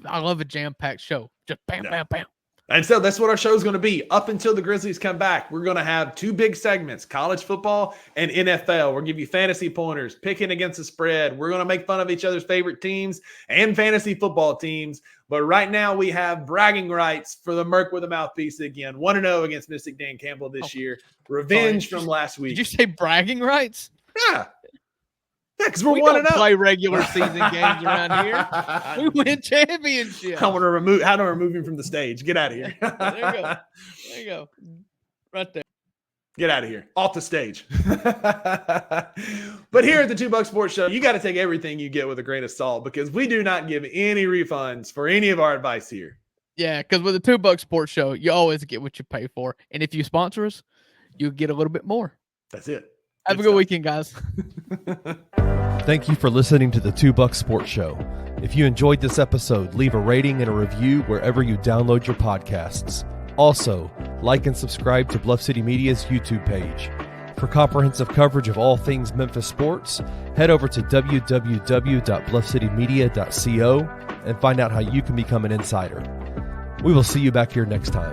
love a jam-packed show. Just bam, bam, bam. And so that's what our show is going to be. Up until the Grizzlies come back, we're going to have 2 big segments, college football and NFL. We'll give you fantasy pointers, picking against the spread. We're going to make fun of each other's favorite teams and fantasy football teams. But right now we have bragging rights for the Merc with a mouthpiece again. 1-0 against Mystic Dan Campbell this year. Revenge from last week. Did you say bragging rights? Yeah. Yeah, because we don't play regular season games around here. We win championships. How to remove him from the stage. Get out of here. There you go. Right there. Get out of here. Off the stage. But here at the $2 Sports Show, you got to take everything you get with a grain of salt, because we do not give any refunds for any of our advice here. Yeah, because with the $2 Sports Show, you always get what you pay for. And if you sponsor us, you get a little bit more. That's it. Have a good weekend, guys. Thank you for listening to the $2 Sports Show. If you enjoyed this episode, leave a rating and a review wherever you download your podcasts. Also, like and subscribe to Bluff City Media's YouTube page. For comprehensive coverage of all things Memphis sports, head over to www.bluffcitymedia.co and find out how you can become an insider. We will see you back here next time.